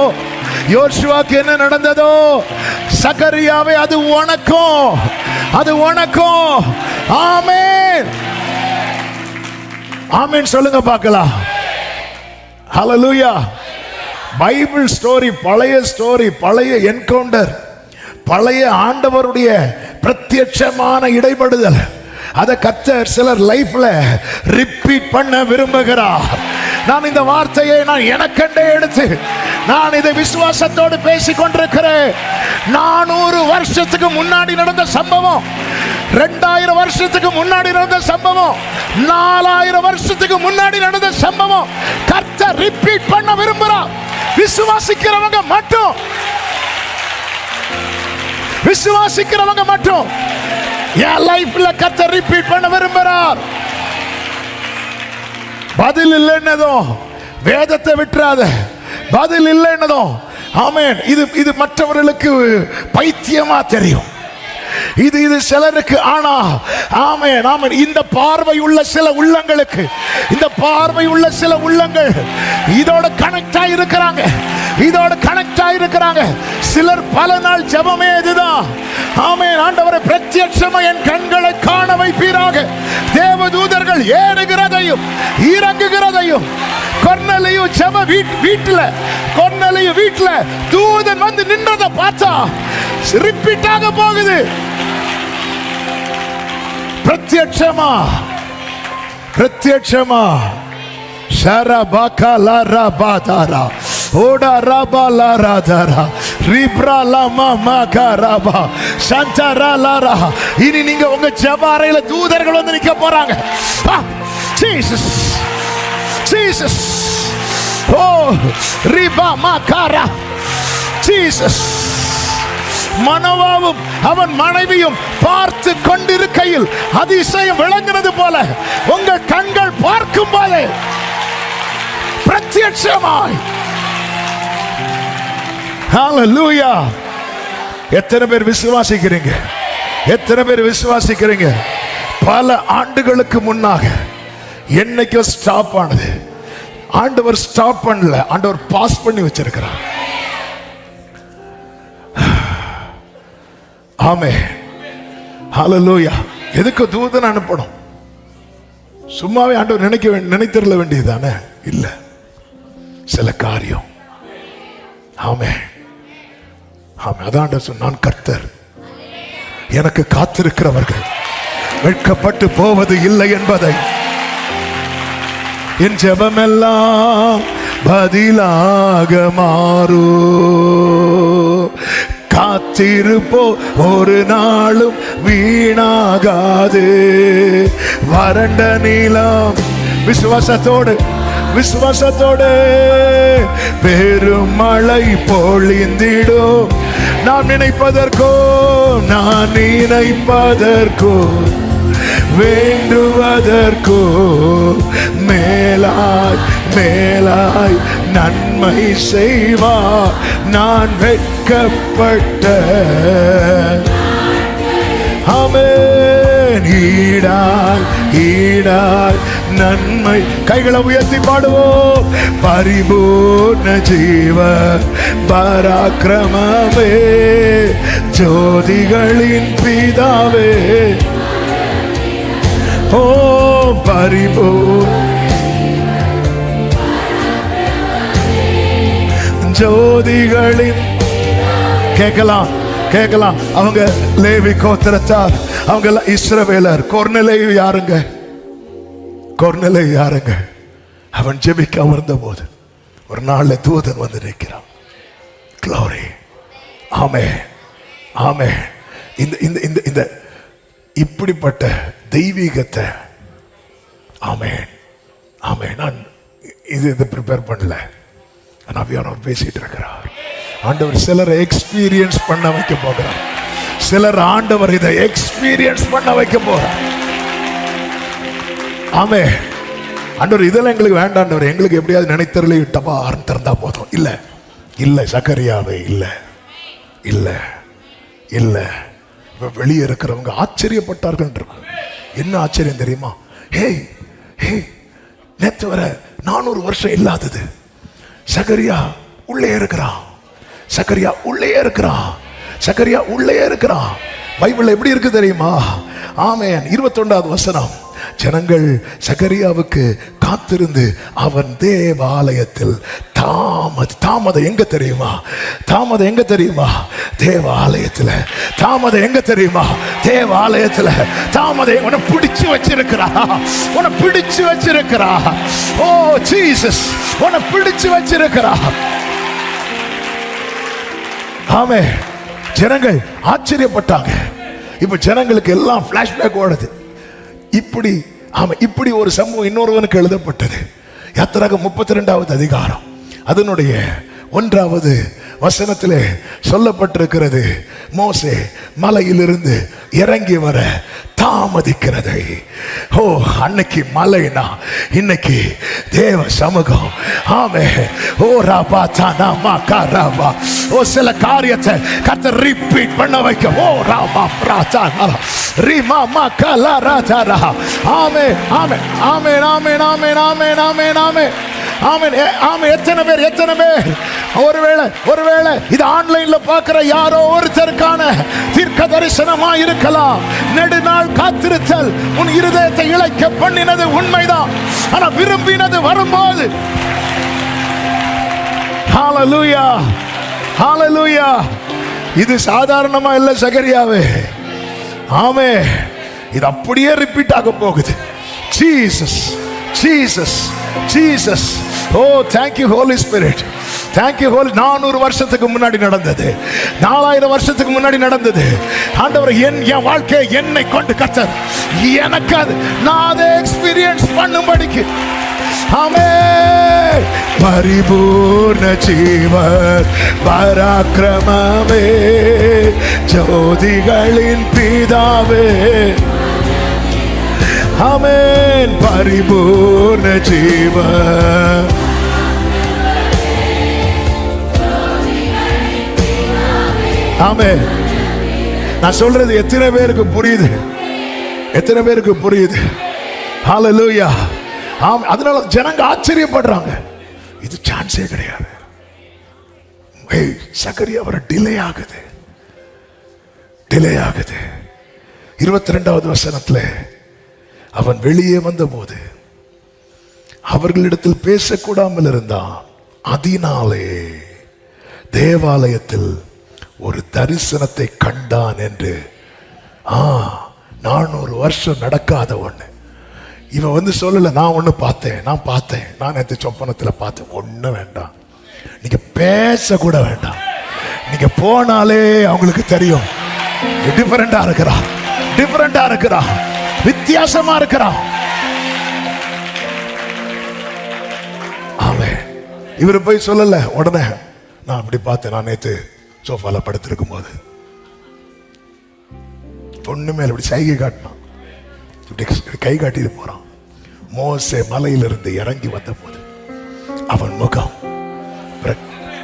யோசுவாக்கு என்ன நடந்ததோ சகரியாவே அது உனக்கும், அது உனக்கும். ஆமென், ஆமென் சொல்லுங்க பார்க்கலாம். ஹல்லேலூயா. பைபிள் ஸ்டோரி, பழைய ஸ்டோரி, பழைய என்கவுண்டர், பழைய ஆண்டவருடைய பிரத்யட்சமான இடைபடுதல், அதை கர்த்தர் சிலர் லைஃப்ல ரிப்பீட் பண்ண விரும்புகிறார். நான் இந்த வார்த்தையை நான் எனக்கண்டே எடுத்து நான் இதை விசுவாசத்தோடு பேசிக் கொண்டிருக்கிறேன். 400 வருஷத்துக்கு முன்னாடி நடந்த சம்பவம், 2000 வருஷத்துக்கு முன்னாடி நடந்த சம்பவம், 4000 வருஷத்துக்கு முன்னாடி நடந்த சம்பவம் கர்த்தர் ரிப்பீட் பண்ண விரும்புகிறார். விசுவாசிக்கிறவங்க மட்டும், விசுவாசிக்கிறவங்க மட்டும் என் லைஃப்ல கர்த்தர் ரிப்பீட் பண்ண விரும்புகிறார். பதில் இல்லைன்னதும் வேதத்தை விட்டுறாத. பதில் இல்லைன்னதும் ஆமென். இது மற்றவர்களுக்கு பைத்தியமா தெரியும். இது சிலருக்கு, ஆனா ஆமென் ஆமென் இந்த பார்வை உள்ள சில உள்ளங்களுக்கு, இந்த பார்வை உள்ள சில உள்ளங்கள் இதோட கனெக்ட் ஆயிருக்கிறாங்க, இதோட கனெக்ட் ஆயிருக்கிறாங்க. சிலர் பல நாள் ஜெபமே இதுதான். ஆமென். ஆண்டவரே பிரத்யட்சமா என் கண்களை காண வைப்பீராக. தேவதூதர்கள் ஏறுகிறதையும் இறங்குகிறதையும், கொர்நேலியு ஜெப வீட்டுல, கொர்நேலியு வீட்டுல தூதன் வந்து நின்றதை பார்த்தா ரிப்பீட் ஆக போகுது. பிரத்யட்சமா, பிரத்யட்சமா. ஷரபாகா லாராபாதாரா ஓடா ராபா லாராதாரா ரிப்ரா லாமா மகாராபா சந்தரா லாரா. இனி நீங்க உங்க ஜெப அறையில தூதர்கள் வந்து நிக்க போறாங்க. Jesus, Jesus. ஓ ரிபா மகாரா. ஜீசஸ். மனோவாவும் அவன் மனைவியும் பார்த்து கொண்டிருக்கையில் அதிசயம் விளங்கினது போல உங்கள் கண்கள் பார்க்கும் போது பிரத்யட்சமாய். ஹல்லேலூயா. எத்தனை பேர் விசுவாசிக்கிறீங்க? எத்தனை பேர் விசுவாசிக்கிறீங்க? பல ஆண்டுகளுக்கு முன்னாக என்னைக்கோ ஸ்டாப் ஆனது, ஆண்டவர் ஸ்டாப் பண்ணல, ஆண்டவர் பாஸ் பண்ணி வச்சிருக்கிறார். ஆமே. ஹல்லேலூயா. எதுக்கு தூதன் அனுப்பணும்? சும்மாவே ஆண்டவர் நினைத்திரல வேண்டியதானே? இல்ல, சில காரியம். ஆமே ஆமே. அதான் சொன்னான், கர்த்தர் எனக்கு காத்திருக்கிறவர்கள் வெட்கப்பட்டு போவது இல்லை என்பதை. என் ஜெபமெல்லாம் பதிலாக மாறு. காத்திருப்போ ஒரு நாளும் வீணாகாது. வறண்ட நீளம் விசுவாசத்தோடு, விசுவாசத்தோடு பெருமழை பொழிந்திடும். நான் நினைப்பதற்கோ, நான் நினைப்பதற்கோ வேண்டுவதற்கோ மேலாய் மேலாய் நன்மை செய்வார். நான் வெட்கப்பட்ட ஆமென் ஈடாய் ஈடாய் நன்மை. கைகளை உயர்த்தி பாடுவோம். பரிபூர்ண ஜீவ பராக்கிரமமே, ஜோதிகளின் பிதாவே. ஓ பரிபூர்ண ஜோதிகளின். கேட்கலாம் கேட்கலாம். அவங்க லேவி கோத்திரத்தார், அவங்க இஸ்ரவேலர். கொர்நேலியு யாருங்க? கொர்நேலியு யாருங்க? அவன் ஜெபிக்க அமர்ந்த போது ஒரு நாள்ல தூதன் வந்து நிற்கிறான். க்ளோரி. ஆமே ஆமே. இந்த இந்த இந்த இந்த இப்படிப்பட்ட தெய்வீகத்தை ஆமே ஆமே. நான் இது ப்ரிப்பேர் பண்ணல, நபியானவர் பேசிட்டு இருக்கிறார். ஆண்டவர் சிலரை எக்ஸ்பீரியன்ஸ் பண்ண வைக்க போகிறார். சிலர் ஆண்டவர் இதை எக்ஸ்பீரியன்ஸ் பண்ண வைக்க போறார். ஆமே. ஆண்டவர் இதெல்லாம் எங்களுக்கு வேண்டாண்டவர், எங்களுக்கு எப்படியாவது நினைத்தரலே டப்பா திறந்தா போதும். இல்ல இல்ல சகரியாவே, இல்ல இல்ல இல்ல. வெளியே இருக்கிறவங்க ஆச்சரியப்பட்டார்கள். என்ன ஆச்சரியம் தெரியுமா? ஹே ஹே, நேற்று வர 400 வருஷம் இல்லாதது சகரியா உள்ளே இருக்கிறான். சக்கரியா உள்ளே இருக்கிறான். சக்கரியா உள்ளே இருக்கிறான். பைபிள்ல எப்படி இருக்கு தெரியுமா? ஆமென். 21வது வசனம். ஜனங்கள் சகரியாவுக்கு காத்திருந்து அவன் தேவாலயத்தில் தாமதம் எங்க தெரியுமா? தாமதம் எங்க தெரியுமா? தேவாலயத்தில். தாமதம் எங்க தெரியுமா? தேவாலயத்தில். தாமதம் உன்னை பிடிச்சு வச்சிருக்கிறா. உன்னை பிடிச்சு வச்சிருக்கிறா. ஓ ஜீசஸ், உன்னை பிடிச்சு வச்சிருக்கிறா. ஆமே. ஜனங்கள் ஆச்சரியப்பட்டாங்க. இப்ப ஜனங்களுக்கு எல்லாம் பிளாஷ்பேக் ஓடுது. இப்படி ஒரு சம்பவம் இன்னொருவனுக்கு எழுதப்பட்டது. யாத்திராகமம் 32வது அதிகாரம் அதனுடைய 1வது வசனத்திலே சொல்லப்பட்டிருக்கிறது. மோசே மலையிலிருந்து இறங்கி வர தாமதிக்கிறதை. ஓ, அன்னைக்கு மலைனா இன்னைக்கு தேவ சமூகம். ஆமே. ஓ ராபா தானா மாகாராபா. ஓ, சில காரியத்தை கர்த்தர் ரிப்பீட் பண்ண வைக்க. ஓ ராபா பிராதானா ரிமா மாகலா ராதாரா. ஆமே ஆமே ஆமே ஆமே ஆமே ஆமே ஆமே ஆமே ஆமென். ஆமென். எத்தனை பேர் ஒருவேளை இது ஆன்லைன்ல பார்க்கிற யாரோ ஒருத்தருக்கான தீர்க்க தரிசனமா இருக்கலாம். நெடுநாள் காத்திருத்தல் உன் இருதயத்தை இளைக்க பண்ணினது உண்மைதான். ஆனா விரும்பினது வரும்போது ஹalleluya ஹalleluya. இது சாதாரணமா இல்ல சகரியாவே. ஆமே. இது அப்படியே ரிப்பீட் ஆக போகுது. Jesus Jesus Jesus. Oh, thank you Holy Spirit. Thank you Holy. 400 வருஷத்துக்கு முன்னாடி நடந்தது, 4000 வருஷத்துக்கு முன்னாடி நடந்தது. ஆண்டவர் என் வாழ்க்கையை என்னை கொண்டு கர்த்தர் எனக்கு அது நான் அதை எக்ஸ்பீரியன்ஸ் பண்ணும்படிக்கு. ஆமென். பரிபூர்ண ஜீவர் பராக்கிரமமே ஜோதிகளின் பிதாவே. ஆமென். பரிபூர்ண ஜீவர். ஆமென். நான் சொல்றது எத்தனை பேருக்கு புரியுது? எத்தனை பேருக்கு புரியுது? ஹalleluya. ஆமென். அதனால ஜனங்க ஆச்சரியப்படுறாங்க. இது சான்ஸே கிடையாது. சகரியா வர டிலே ஆகுது. 22வது வசனத்துல அவன் வெளியே வந்தபோது அவர்களிடத்தில் பேசக்கூடாமல் இருந்தான். அதனாலே தேவாலயத்தில் ஒரு தரிசனத்தை கண்டான் என்று. 400 வருஷம் நடக்காத ஒண்ணு. இவன் வந்து சொல்லல, நான் ஒண்ணு பார்த்தேன், நான் நேற்று சொப்பனத்துல பார்த்தேன். ஒண்ணு வேண்டாம், நீங்க பேச கூட வேண்டாம். நீங்க போனாலே அவங்களுக்கு தெரியும். டிஃபரெண்டா இருக்கிறா, வித்தியாசமா இருக்கிறா. ஆமென். இவரு போய் சொல்லல. உடனே நான் அப்படி பார்த்தேன், நான் நேற்று சோஃபால படுத்திருக்கும் போது பொண்ணு மேல இப்படி சைகை காட்டினான். இப்படி கை காட்டிட்டு போறான். மோசே மலையிலிருந்து இறங்கி வந்த போது அவன் முகம்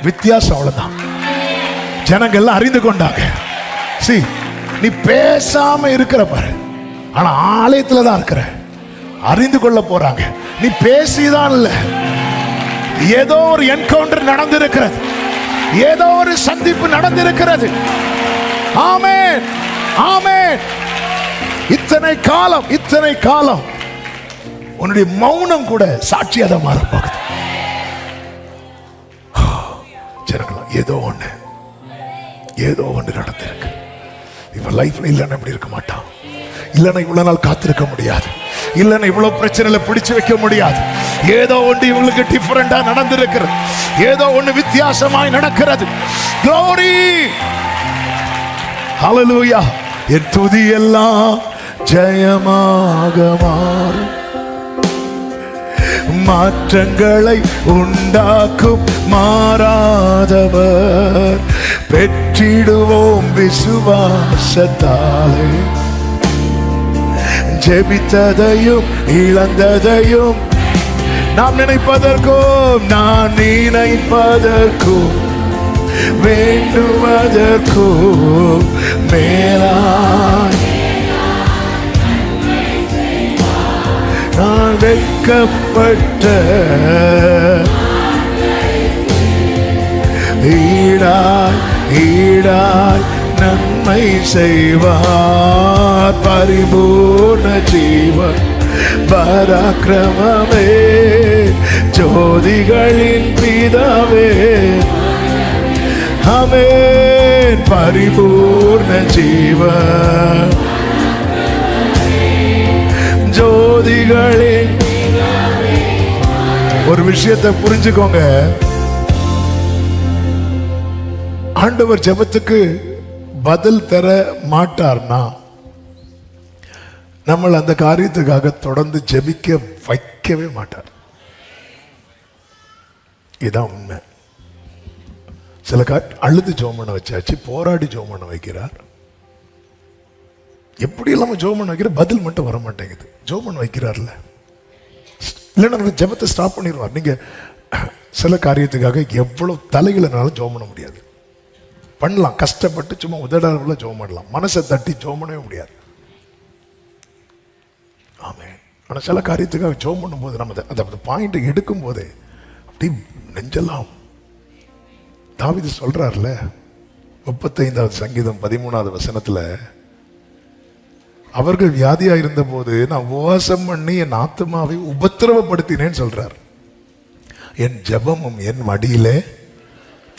வித்தியாசம். அவ்வளவுதான். ஜனங்கள் எல்லாம் அறிந்து கொண்டாங்க. நீ பேசாம இருக்கிற பாரு, ஆனா ஆலயத்துல தான் இருக்கிற. அறிந்து கொள்ள போறாங்க. நீ பேசிதான் இல்ல, ஏதோ ஒரு என்கவுண்டர் நடந்திருக்கிறது, ஏதோ ஒரு சந்திப்பு நடந்திருக்கிறது. ஆமென் ஆமென். இத்தனை காலம் உன்னுடைய மௌனம் கூட சாட்சியாக மாற போகுது. ஜனங்களா, ஏதோ ஒன்று நடந்திருக்கு. இவன் லைஃப்ல இல்லைன்னா இப்படி இருக்க மாட்டான். இல்லைன்னா இவ்வளவு நாள் காத்திருக்க முடியாது. இல்லைன்னா இவ்வளவு பிரச்சனையில பிடிச்சு வைக்க முடியாது. ஏதோ ஒன்று இவங்களுக்கு டிஃபரெண்டா நடந்திருக்கிறது. ஏதோ ஒன்று வித்தியாசமாய் நடக்கிறது. Glory. Hallelujah. என் துதி எல்லாம் ஜெயமாக மாறும். மாற்றங்களை உண்டாக்கும் மாறாதவர். பெற்றிடுவோம் விசுவாசத்தாலே. ஜெபித்ததையும் இழந்ததையும் நாம் நினைப்பதற்கும் வேண்டுவதற்கும் மேலாய் நான் வெட்கப்பட்ட ஈடாய் ஈடாய் நன்மை செய்வார். பரிபூர்ண ஜீவன் பராக்கிரமமே, ஜோதிகளின் பிதாவே, ஆமென். பரிபூர்ண ஜீவன் ஜோதிகளின். ஒரு விஷயத்தை புரிஞ்சுக்கோங்க, ஆண்டவர் ஜெபத்துக்கு பதில் தர மாட்டார்னா நம்ம அந்த காரியத்துக்காக தொடர்ந்து ஜெபிக்க வைக்கவே மாட்டார். இதான் உண்மை. சில அழுது ஜெபம் பண்ண வச்சாச்சு, போராடி ஜெபம் பண்ண வைக்கிறார். எப்படி இல்லாம ஜெபம் பண்ண வைக்கிற, பதில் மட்டும் வர மாட்டேங்குது. ஜெபம் பண்ண வைக்கிறார்ல, இல்லைன்னா ஜெபத்தை ஸ்டாப் பண்ணிடுவார். நீங்க சில காரியத்துக்காக எவ்வளவு தலைகளனாலும் ஜெபம் பண்ண முடியாது. பண்ணலாம், கஷ்டப்பட்டு சும்மா உதடால ஜெபம் பண்ணலாம், மனசை தட்டி ஜெபம் பண்ணவே முடியாது. ஆமென். ஆனா சில காரியத்துக்காக ஜெபம் பண்ணும்போது நம்ம அந்த பாயிண்ட் எடுக்கும் போதே அப்படி நெஞ்செல்லாம். தாவீது சொல்றாருல 35வது சங்கீதம் 13வது வசனத்துல, அவர்கள் வியாதியா இருந்த போது நான் உபவாசம் பண்ணி என் ஆத்மாவை உபத்திரவப்படுத்தினேன்னு சொல்றார். என் ஜெபமும் என் மடியிலே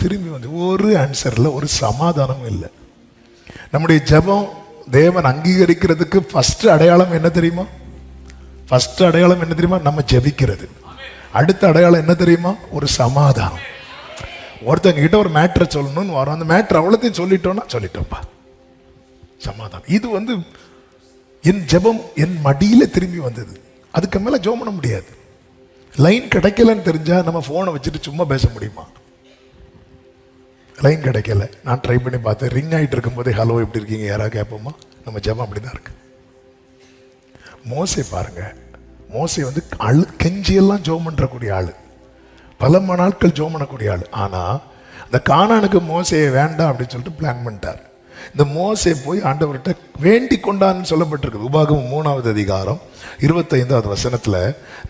திரும்பி வந்து. ஒரு ஆன்சர்ல ஒரு சமாதானமும் இல்லை. நம்முடைய ஜெபம் தேவன் அங்கீகரிக்கிறதுக்கு ஃபர்ஸ்ட் அடையாளம் என்ன தெரியுமா? ஃபர்ஸ்ட் அடையாளம் என்ன தெரியுமா? நம்ம ஜெபிக்கிறது. அடுத்த அடையாளம் என்ன தெரியுமா? ஒரு சமாதானம். ஒருத்தங்க கிட்ட ஒரு மேட்டரை சொல்லணும்னு வரோம், அந்த மேட்டர் அவ்வளோத்தையும் சொல்லிட்டோம்ப்பா, சமாதானம். இது என் ஜெபம் என் மடியில திரும்பி வந்தது. அதுக்கு மேல ஜெபம் பண்ண முடியாது. லைன் கிடைக்கலன்னு தெரிஞ்சா நம்ம போனை வச்சுட்டு சும்மா பேச முடியுமா? லைன் கிடைக்கல, நான் ட்ரை பண்ணி பார்த்தேன், ரிங் ஆகிட்டு இருக்கும் போதே ஹலோ எப்படி இருக்கீங்க யாராவது கேட்போமா? நம்ம ஜெபம் அப்படிதான் இருக்கு. மோசே பாருங்க, மோசே கெஞ்சியெல்லாம் ஜெபம் பண்றக்கூடிய ஆளு, பல நாட்கள் ஜெபம் பண்ணக்கூடிய ஆளு. ஆனா அந்த கானானுக்கு மோசையை வேண்டாம் அப்படின்னு சொல்லிட்டு பிளான் பண்ணிட்டார். இந்த மோசே போய் ஆண்டவர்கிட்ட வேண்டிக் கொண்டான்னு சொல்லப்பட்டிருக்கு. உபாகமம் 3வது அதிகாரம் 25வது வசனத்துல,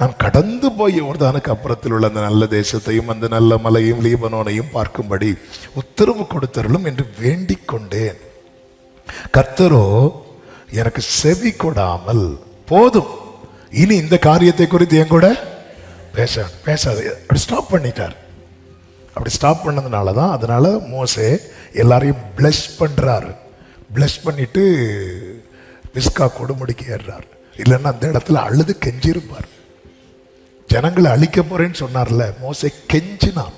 நான் கடந்து போய் யோர்தானுக்கு அப்புறத்தில் உள்ள அந்த நல்ல தேசத்தையும் அந்த நல்ல மலையும் லீபனோனையும் பார்க்கும்படி உத்தரவு கொடுத்தருளும் என்று வேண்டிக் கொண்டேன். கர்த்தரோ எனக்கு செவி கொடாமல், போதும் இனி இந்த காரியத்தை குறித்து என் கூட பேசாது, அப்படி ஸ்டாப் பண்ணிட்டார். அப்படி ஸ்டாப் பண்ணதுனால தான், அதனால மோசே எல்லாரையும் பிளஸ் பண்றாரு. பிளஸ் பண்ணிட்டு பிஸ்கா கொடுமுடிக்கு ஏறுறார். இல்லைன்னா அந்த இடத்துல அழுது கெஞ்சிருப்பார். ஜனங்களை அழிக்க போறேன்னு சொன்னார்ல, மோசே கெஞ்சினான்.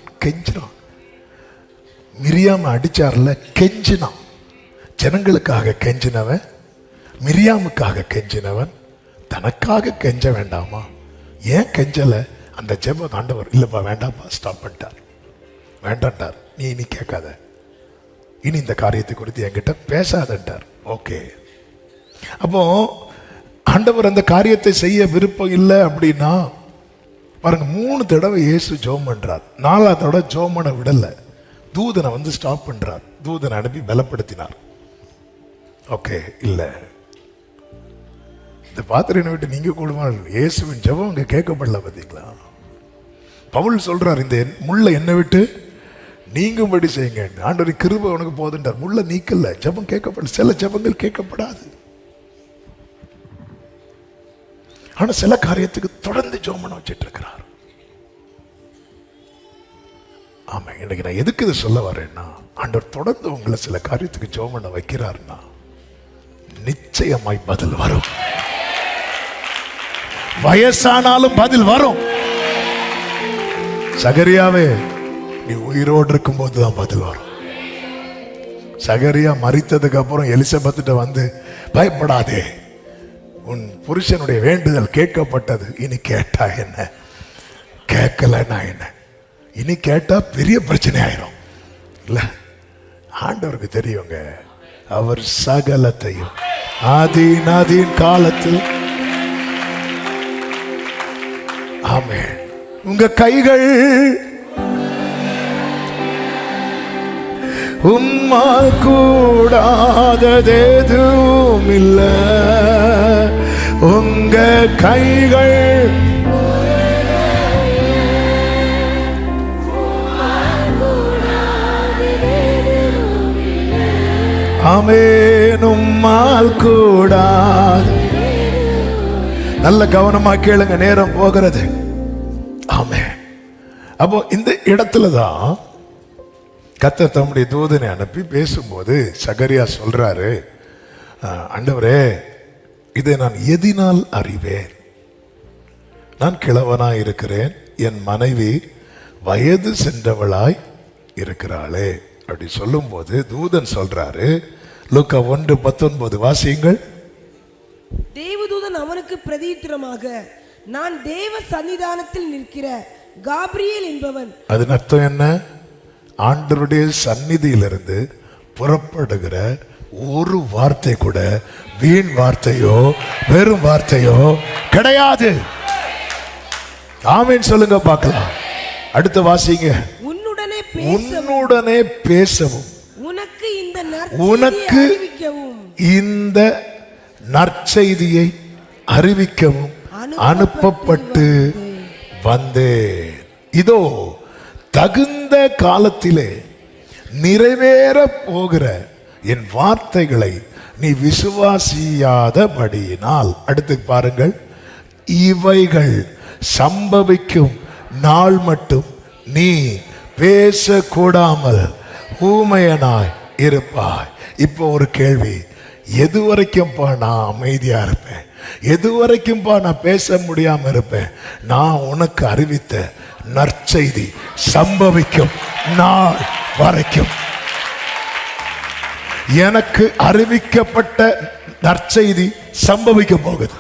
மிரியாம அடிச்சார்ல, கெஞ்சினான். ஜனங்களுக்காக கெஞ்சினவன், மிரியாமுக்காக கெஞ்சினவன் தனக்காக கெஞ்ச வேண்டாமா? ஏன் கெஞ்சல? அந்த ஜெப ஆண்டவர் இல்லப்பா வேண்டாம்ப்பா ஸ்டாப் பண்ணிட்டார், வேண்டான்ட்டார். நீ இனி கேட்காத, இனி இந்த காரியத்தை குறித்து என்கிட்ட பேசாதன்ட்டார். ஓகே, அப்போ ஆண்டவர் அந்த காரியத்தை செய்ய விருப்பம் இல்லை அப்படின்னா பாருங்க, 3 தடவை இயேசு ஜெபம் பண்றார். 4வது தடவை ஜெபம் பண்ண விடல, தூதனை ஸ்டாப் பண்றார். தூதனை அனுப்பி பலப்படுத்தினார். ஓகே, இல்ல இந்த பாத்திரனை விட்டு நீங்க கூடுமா? இயேசுவின் ஜெபம் அங்க கேட்கப்படல. பார்த்தீங்களா? பவுல் சொல்றார், இந்த முள்ள என்னை விட்டு நீங்கும்படி செய்யுங்க, ஆண்டவர் கிருபை உனக்கு போதுன்றார். முள்ள நீக்கல, ஜெபம் கேட்கப்படல. சில ஜெபங்கள் கேட்கப்படாது. ஆனா சில காரியத்துக்கு தொடர்ந்து ஜெபம் பண்ண வச்சிட்டு இருக்கிறார். ஆமா, இன்னைக்கு நான் எதுக்கு இதை சொல்ல வரேன்னா, ஆண்டவர் தொடர்ந்து உங்களை சில காரியத்துக்கு ஜெபம் பண்ண வைக்கிறார்னா நிச்சயமாய் பதில் வரும். வயசானாலும் பதில் வரும். சகரியாவே, நீ உயிரோடு இருக்கும் போதுதான் பதில் வரும். சகரியா மரித்ததுக்கு அப்புறம் எலிசபெத்திட்ட வந்து, பயப்படாதே, உன் புருஷனுடைய வேண்டுதல் கேட்கப்பட்டது, இனி கேட்டா என்ன, கேட்கலன்னா என்ன, இனி கேட்டா பெரிய பிரச்சனை ஆயிரும் இல்ல. ஆண்டவருக்கு தெரியுங்க, அவர் சகலத்தையும் ஆதீன் காலத்தில். ஆமென். உங்க கைகள் உம்மா கூடாதது எதுவும் இல்ல. உங்க கைகள் ஆமென். உம்மால் கூடாது. நல்ல கவனமா கேளுங்க, நேரம் போகிறது. ஆமென். அப்போ இந்த இடத்துல தான் கர்த்தர் தம்முடைய தூதனை அனுப்பி பேசும்போது சகரியா சொல்றாரு, ஆண்டவரே, இதை நான் எதினால் அறிவேன்? நான் கிழவனாய் இருக்கிறேன், என் மனைவி வயது சென்றவளாய் இருக்கிறாளே அப்படி சொல்லும்போது தூதன் சொல்றாரு, லூக்கா 1:19 வாசியுங்கள். தேவதூதன் அவனுக்கு பிரதியுத்தரமாக, நான் தேவ சன்னிதானத்தில் நிற்கிற காபிரியேல் என்பவன். அதன் அர்த்தம் என்ன? ஆண்டவருடைய சந்நிதியிலிருந்து புறப்படுகிற ஒரு வார்த்தை கூட வீண் வார்த்தையோ வெறும் வார்த்தையோ கிடையாது. ஆமென் சொல்லுங்க பார்க்கலாம். அடுத்த வாசிங்க. உன்னுடனே பேசவும் உனக்கு இந்த நற்செய்தியை அறிவிக்கவும் அனுப்பப்பட்டு வந்தேன். இதோ தகுந்த காலத்திலே நிறைவேற போகிற என் வார்த்தைகளை நீ விசுவாசியாதபடியினால். அடுத்து பாருங்கள், இவைகள் சம்பவிக்கும் நாள் மட்டும் நீ பேசக்கூடாமல் ஊமையனாய் இருப்பாய். இப்போ ஒரு கேள்வி, எது வரைக்கும்பா நான் அமைதியா இருப்பேன்? எது வரைக்கும்பா நான் பேச முடியாம இருப்பேன்? நான் உனக்கு அறிவித்த நற்செய்தி சம்பவிக்கும் நாள் வரைக்கும். எனக்கு அறிவிக்கப்பட்ட நற்செய்தி சம்பவிக்க போகுது.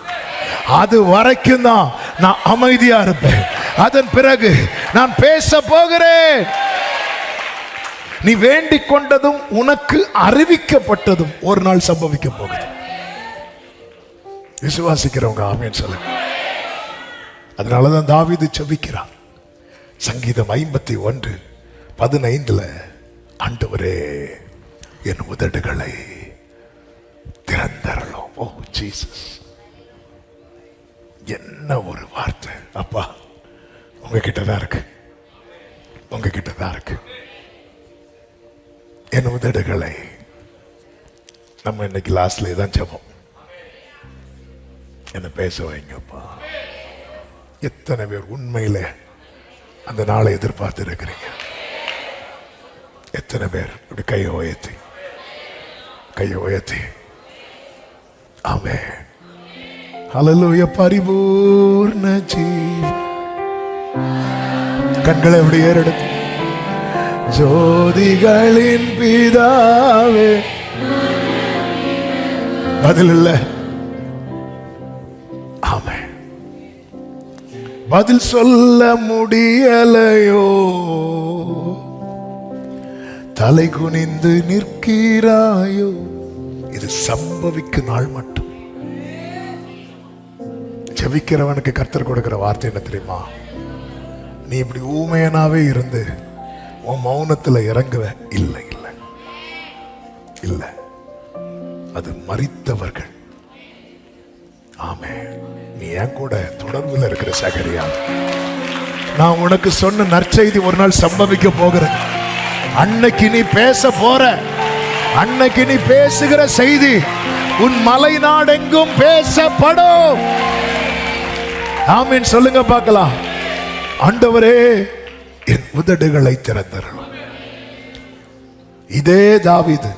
அது வரைக்கும் தான் நான் அமைதியா இருப்பேன். அதன் பிறகு நான் பேச போகிறேன். நீ வேண்டிக் கொண்டதும் உனக்கு அறிவிக்கப்பட்டதும் ஒரு நாள் சம்பவிக்க போகுது. விசுவாசிக்கிறவங்க ஆமென் சொல்லுங்க. அதனாலதான் தாவீது ஜெபிக்கிறான். சங்கீதம் 51:15 ஆண்டவரே, என் உதடுகளை திறந்தரலும். ஓ ஜீசஸ், என்ன ஒரு வார்த்தை அப்பா! உங்ககிட்ட தான் இருக்கு, உங்ககிட்ட தான் இருக்கு. என் உதடுகளை, நம்ம இன்னைக்கு லாஸ்ட்ல தான் ஜெபம், என்ன பேச வைங்கப்பா. எத்தனை பேர் உண்மையில அந்த நாளை எதிர்பார்த்து இருக்கிறீங்க? எத்தனை பேர் இப்படி கையை உயர்த்தி ஆமென். ஹல்லேலூயா. பரிபூர்ண ஜீவன். கண்களை அப்படி ஏறெடுத்து, ஜோதிகளின் பிதாவே. பதில் இல்ல. ஆமென். பதில் சொல்ல முடியலையோ? தலை குனிந்து நிற்கிறாயோ? இது சம்பவிக்கும் நாள் மட்டும். ஜெபிக்கிறவனுக்கு கர்த்தர் கொடுக்கிற வார்த்தை என்ன தெரியுமா? நீ இப்படி ஊமையனாவே இருந்து உன் மௌனத்துல இறங்குவ? இல்லை இல்லை இல்லை, அது மரித்தவர்கள். ஆமென். நீ என் கூட தொடர்புல இருக்கிற சகரியா, நான் உனக்கு சொன்ன நற்செய்தி ஒரு நாள் சம்பவிக்க போகிறேன். அன்னைக்கு நீ பேச போற, அன்னைக்கு நீ பேசுகிற செய்தி உன் மலை நாடெங்கும் பேசப்படும். ஆமென் சொல்லுங்க பார்க்கலாம். ஆண்டவரே, என் உதடுகளை திறந்தரலும். இதே தாவீது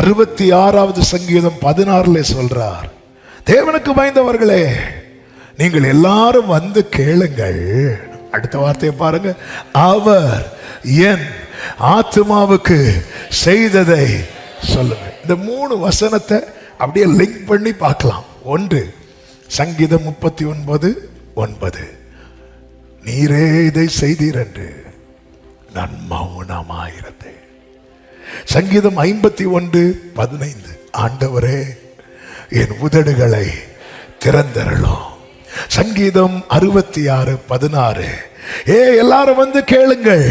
66வது சங்கீதம் 16 சொல்றார், தேவனுக்கு பயந்தவர்களே, நீங்கள் எல்லாரும் வந்து கேளுங்கள். அடுத்த வார்த்தையை பாருங்க, அவர் என் ஆத்துமாவுக்கு செய்ததை சொல்லுங்க. இந்த 3 வசனத்தை அப்படியே லிங்க் பண்ணி பார்க்கலாம். ஒன்று, சங்கீதம் 39:9, நீரே இதை செய்தீர் என்று நான் மௌனமாயிருந்தேன். சங்கீதம் 51:15, ஆண்டவரே, என் உதடுகளை திறந்தரலும். சங்கீதம் 66:16, எல்லாரும் வந்து கேளுங்கள்,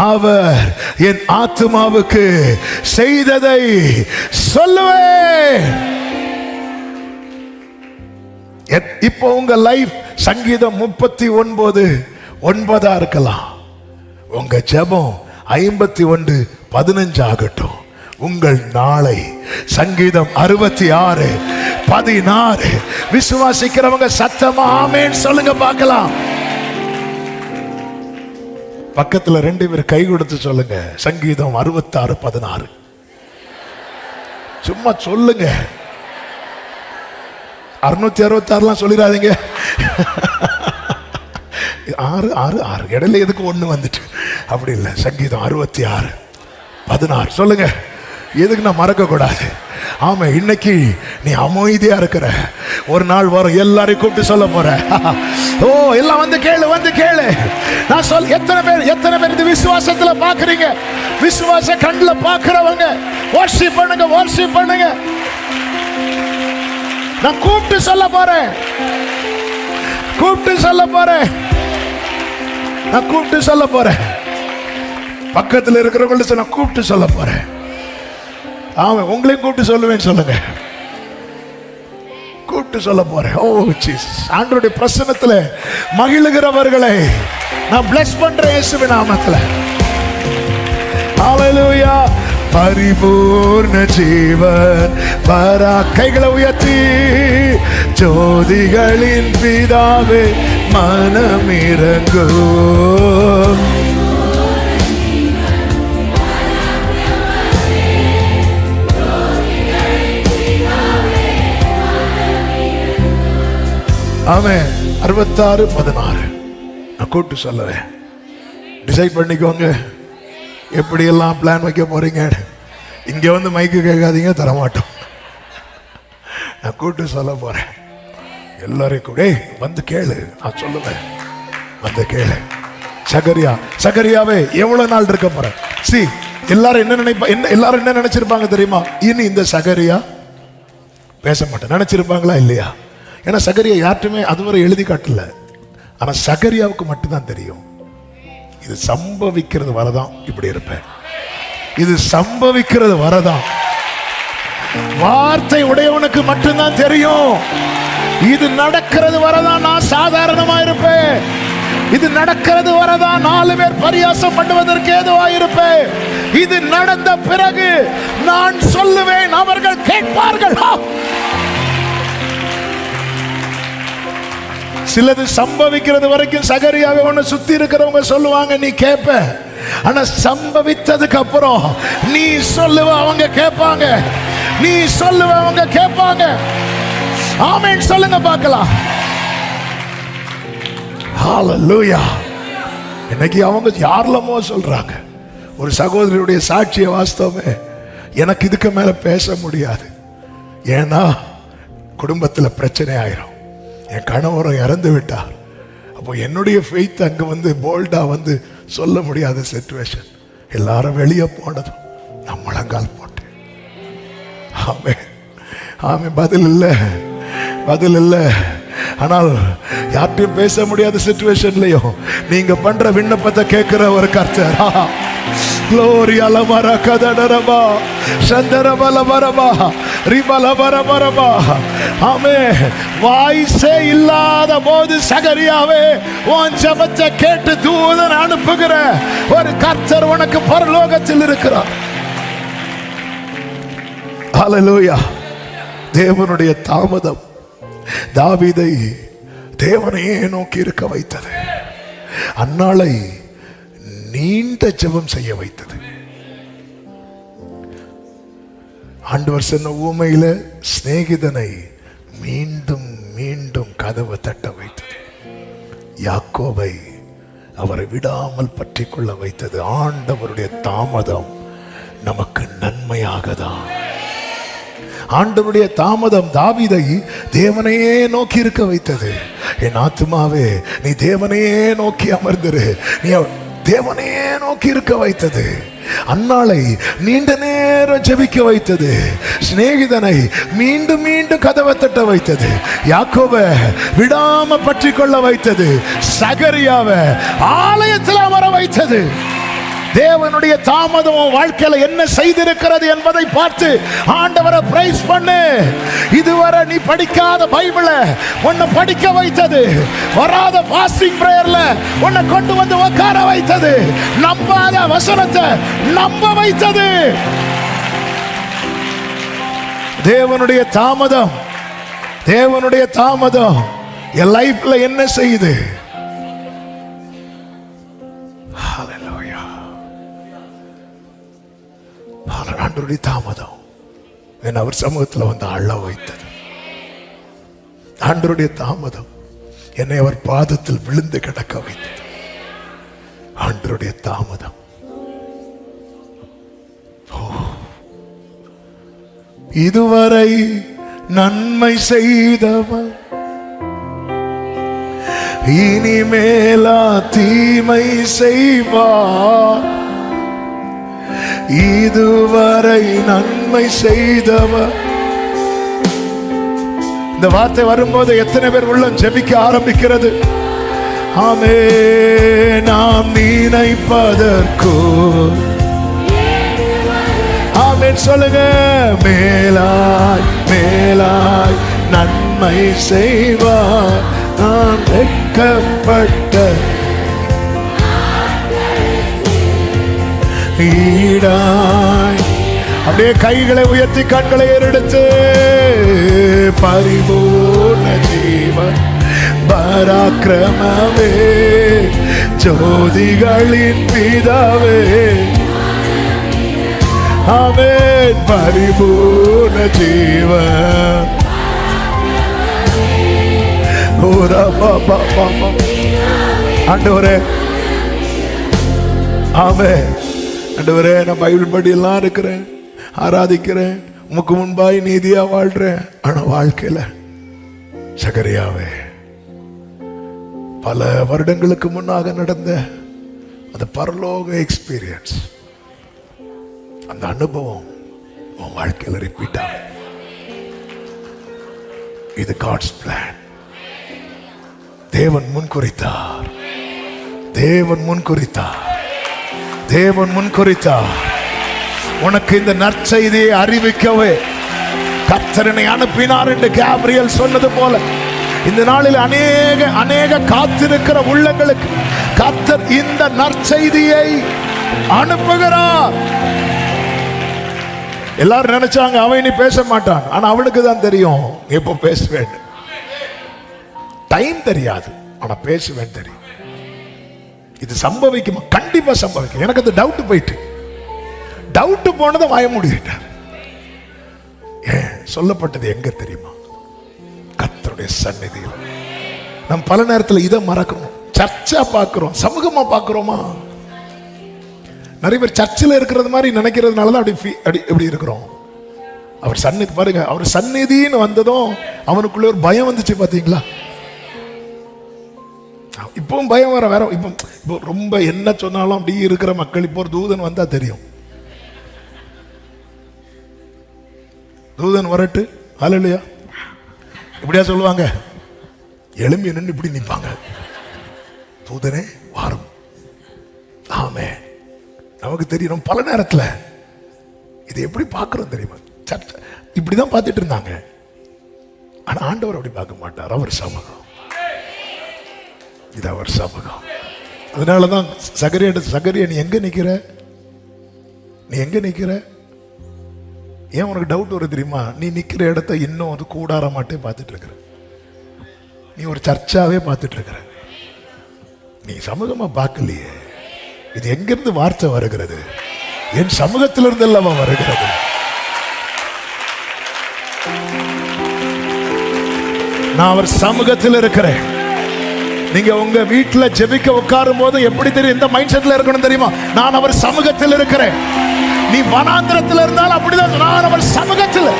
அவர் என் ஆத்துமாவுக்கு செய்ததை சொல்லுவேன். இப்போ உங்க லைஃப் சங்கீதம் 39:9 இருக்கலாம். உங்க ஜெபம் 51:15 ஆகட்டும். உங்கள் நாளை சங்கீதம் 66:16. விசுவாசிக்கிறவங்க சத்தமா ஆமென் சொல்லுங்க பார்க்கலாம். பக்கத்துல 2 பேர் கை கொடுத்து சொல்லுங்க. சங்கீதம் 66:16. சும்மா சொல்லுங்க. 666 சொல்லிடாதீங்க. 6 இடையில எதுக்கு 1 வந்துட்டு அப்படி இல்லை. சங்கீதம் 66:16 சொல்லுங்க. எதுக்கு நான் மறக்க கூடாது. ஆமா, இன்னைக்கு நீ அமைதியா இருக்கிற ஒரு நாள் வரும், எல்லாரையும் கூப்பிட்டு சொல்ல போற. ஓ எல்லாம் வந்து கேளு, வந்து கேளு. நான் சொல் எத்தனை பேர் இந்த விசுவாசத்துல பாக்குறீங்க? விசுவாச கண்ணுல பாக்குறவங்க வர்ஷிப் பண்ணுங்க, வர்ஷிப் பண்ணுங்க. நான் கூப்பிட்டு சொல்ல போறேன், கூப்பிட்டு சொல்ல போறேன், நான் கூப்பிட்டு சொல்ல போறேன். பக்கத்தில் இருக்கிறவங்கள்ட்ட நான் கூப்பிட்டு சொல்ல போறேன். ஆமா, உங்களையும் கூப்பிட்டு சொல்லுவேன்னு சொல்லுங்க. கூப்பிட்டு சொல்ல போறேன். ஓ ஜீசஸ், ஆண்டவருடைய பிரசன்னத்துல மகிழுகிறவர்களை நான் பிளஸ் பண்றேன் இயேசுவின் நாமத்துல. ஹalleluya. பரிபூர்ண ஜீவன் வரா. கைகளை உயர்த்தி ஜோதிகளின் பிதாவே மனமிரங்கும். ஆமென். 66:16 நான் கூப்பிட்டு சொல்லுவேன். டிசைட் பண்ணிக்கோங்க எப்படி எல்லாம் பிளான் வைக்க போறீங்க. இங்க வந்து மைக்கு கேட்காதீங்க, தரமாட்டோம். நான் கூப்பிட்டு சொல்ல போறேன். எல்லாரையும் கூட வந்து கேளு, நான் சொல்லுவேன். வந்து கேளு. சகரியாவே எவ்வளவு நாள் இருக்க போற? எல்லாரும் என்ன எல்லாரும் என்ன நினைச்சிருப்பாங்க தெரியுமா? இனி இந்த சகரியா பேச மாட்டேன் நினைச்சிருப்பாங்களா இல்லையா? ஏன்னா சகரியா யார்ட்டுமே அதுவரை எழுதி காட்டல. ஆனா சகரியாவுக்கு மட்டும்தான் தெரியும். இது சம்பவிக்கிறது வரதான் இப்படி இருப்பேன். இது சம்பவிக்கிறது வரதான். வார்த்தை உடையவனுக்கு மட்டும்தான் தெரியும். இது நடக்கிறது வரதான் நான் சாதாரணமா இருப்பேன். இது நடக்கிறது வரதான் 4 பேர் பரியாசம் பண்ணுவதற்கு ஏதுவா இருப்பேன். இது நடந்த பிறகு நான் சொல்லுவேன், அவர்கள் கேட்பார்கள். சிலது சம்பவிக்கிறது வரைக்கும் சகரியாவை ஒண்ணு சுத்தி இருக்கிறவங்க சொல்லுவாங்க, நீ கேட்ப. ஆனா சம்பவித்ததுக்கு அப்புறம் நீ சொல்லுவ, அவங்க கேட்பாங்க. நீ சொல்லுவ, அவங்க கேட்பாங்க. ஆமென் சொல்லுங்க பார்க்கலாம். ஹalleluya. இன்னைக்கு அவங்க யாரெல்லாமோ சொல்றாங்க. ஒரு சகோதரியுடைய சாட்சிய வாஸ்தவமே எனக்கு இதுக்கு மேல பேச முடியாது. ஏன்னா குடும்பத்துல பிரச்சனை ஆயிரும். என் கணவரும் இறந்து விட்டார். அப்போ என்னுடைய ஃபெய்த் அங்க வந்து போல்டா வந்து சொல்ல முடியாத சிச்சுவேஷன். எல்லாரும் வெளியே போனதும் நான் முழங்கால் போட்டேன். ஆமே ஆமே. பதில் இல்லை, பதில் இல்லை. ஆனால் யார்ட்டையும் பேச முடியாத சிச்சுவேஷன்லயும் நீங்க பண்ற விண்ணப்பத்தை கேட்கிற ஒரு கர்த்தர். Glory alamara kadadaraba shandarabalabaraba ribalabaraba. ஆமென். வாய்ஸே இல்லாத போது சகரியாவே உன் ஜெபத்தை கேட்டு தூதன் அனுப்புகிற ஒரு கர்த்தர் உனக்கு பரலோகத்தில் இருக்கிறார். ஹalleluya. தேவனுடைய தாமதம் தாவீதை தேவனையே நோக்கி இருக்க வைத்தது. அன்னாளை நீண்ட ஜெபம் செய்ய வைத்தது. ஆண்டவர் சொன்ன ஊமையில சிநேகிதனை மீண்டும் மீண்டும் கதவை தட்ட வைத்தது. யாக்கோபை அவரை விடாமல் பற்றி கொள்ள வைத்தது. ஆண்டவருடைய தாமதம் நமக்கு நன்மையாக தான். ஆண்டவருடைய தாமதம் தாவீதை தேவனையே நோக்கி இருக்க வைத்தது. என் ஆத்துமாவே நீ தேவனையே நோக்கி அமர்ந்திரு. நீ தேவனையே நோக்கி இருக்க வைத்தது. அன்னாளை நீண்ட நேரம் ஜெபிக்க வைத்தது. சிநேகிதனை மீண்டும் மீண்டும் கதவை தட்ட வைத்தது. யாக்கோபை விடாம பற்றி கொள்ள வைத்தது. சகரியாவை ஆலயத்தில் அமர வைத்தது. தேவனுடைய தாமதம் வாழ்க்கையில என்ன செய்திருக்கிறது என்பதை பார்த்து ஆண்டவரை பிரைஸ் பண்ணு. இதுவரை நீ படிக்காத பைபிளை உன்னை படிக்க வைத்தது. வராத ஃபாஸ்டிங் பிரேயர்ல உன்னை கொண்டு வந்து உட்கார வைத்தது. நம்பாத வசனத்தை நம்ப வைத்தது. தேவனுடைய தாமதம், தேவனுடைய தாமதம் என் லைஃப்ல என்ன செய்யுது? ஹல்லேலூயா. ஆண்டவருடைய தாமதம் என்னை அவர் சமூகத்தில் வந்து அழ வைத்தது. ஆண்டவருடைய தாமதம் என்னை அவர் பாதத்தில் விழுந்து கிடக்க வைத்தது. ஆண்டவருடைய தாமதம். இதுவரை நன்மை செய்தவன் இனிமேலா தீமை செய்வார். இதுவரை நன்மை செய்தவன். இந்த வார்த்தை வரும்போது எத்தனை பேர் உள்ளம் ஜெபிக்க ஆரம்பிக்கிறது? ஆமே. நாம் நினைப்பதற்கோ ஆமென் சொல்லுங்க. மேலாய் மேலாய் நன்மை செய்வார். நான் வெட்கப்பட்ட ஈடாய். அப்படியே கைகளை உயர்த்தி கண்களை ஏறெடுத்து பரிபூர்ண ஜீவன் பராக்கிரமமே ஜோதிகளின் பிதாவே. ஆமென். பரிபூர்ண ஜீவன். ஆண்டவரே, ஆமென். ஆண்டவரே, நான் பைபிள் படி எல்லாம் இருக்கிறேன், ஆராதிக்கிறேன், உமக்கு முன்பாய் நீதியா வாழ்றேன். ஆனா வாழ்க்கையில சகரியாவே பல வருடங்களுக்கு முன்னாக நடந்த அந்த பரலோக எக்ஸ்பீரியன்ஸ், அந்த அனுபவம் உன் வாழ்க்கையில ரிப்பீட் ஆகும். இது காட்ஸ் பிளான். தேவன் முன்குறித்தார், தேவன் முன்குறித்தார், தேவன் முன்குறித்தார். உனக்கு இந்த நற்செய்தியை அறிவிக்கவே கர்த்தரனை அனுப்பினார் என்று கேப்ரியல் சொன்னது போல இந்த நாளில் அநேக காத்திருக்கிற உள்ளங்களுக்கு கர்த்தர் இந்த நற்செய்தியை அனுப்புகிறார். எல்லாரும் நினைச்சாங்க அவன் இனி பேச மாட்டான். ஆனா அவனுக்கு தான் தெரியும் எப்போ பேசுவேன். டைம் தெரியாது, ஆனா பேசுவேன் தெரியும். இது சம்பவிக்குமா? கண்டிப்பா சம்பவிக்கும். எனக்கு அந்த டவுட் போயிட்டு, டவுட் போனதை வாய முடிவிட்டார். ஏன் சொல்லப்பட்டது எங்க தெரியுமா? கர்த்தருடைய சந்நிதியில். நம்ம பல நேரத்தில் இதை மறக்கிறோம். சர்ச்சா பார்க்கிறோம், சமூகமா பார்க்கிறோமா? நிறைய பேர் சர்ச்சில் இருக்கிறது மாதிரி நினைக்கிறதுனாலதான் அப்படி இருக்கிறோம். அவர் சந்நிதி பாருங்க, அவர் சந்நிதின்னு வந்ததும் அவனுக்குள்ள ஒரு பயம் வந்துச்சு. பாத்தீங்களா? இப்பவும் பயம் வேற. இப்போ ரொம்ப என்ன சொன்னாலும் அப்படி இருக்கிற மக்கள் இப்போ ஒரு தூதன் வந்தா தெரியும். தூதன் வரட்டு, ஹல்லேலூயா, இப்படியா சொல்லுவாங்க. எலும்பி நின்று இப்படி நிற்பாங்க. தூதனே வாரும். ஆமே. நமக்கு தெரியும் பல நேரத்தில் இது எப்படி பார்க்கிறோம் தெரியுமா? சர்ச்சை இப்படிதான் பார்த்துட்டு இருந்தாங்க. ஆனா ஆண்டவர் அப்படி பார்க்க மாட்டார். அவர் சமூகம், இது அவர் சமூகம். அதனாலதான் சகரியா நீ எங்க நிக்கிற? நீ எங்க நிக்கிற? ஏன் உனக்கு டவுட் வரும் தெரியுமா? நீ நிக்கிற இடத்த இன்னும் ஒரு கூடார மாட்டே பார்த்துட்டு இருக்கிற. நீ ஒரு சர்ச்சாவே பார்த்துட்டு இருக்கிற. நீ சமூகமா பார்க்கலையே. இது எங்கிருந்து வார்த்தை வருகிறது? என் சமூகத்திலிருந்து அல்லவா வருகிறது. நான் அவர் சமூகத்தில் இருக்கிறேன். நீங்க உங்க வீட்டுல ஜெபிக்க உட்காரும் போது எப்படி தெரியும் இந்த மைண்ட் செட்ல இருக்கணும் தெரியுமா? நான் அவர் சமூகத்தில் இருக்கிறேன். நீ வனாந்திரத்தில் இருந்தாலும் அப்படிதான். நான் அவர் சமூகத்தில்.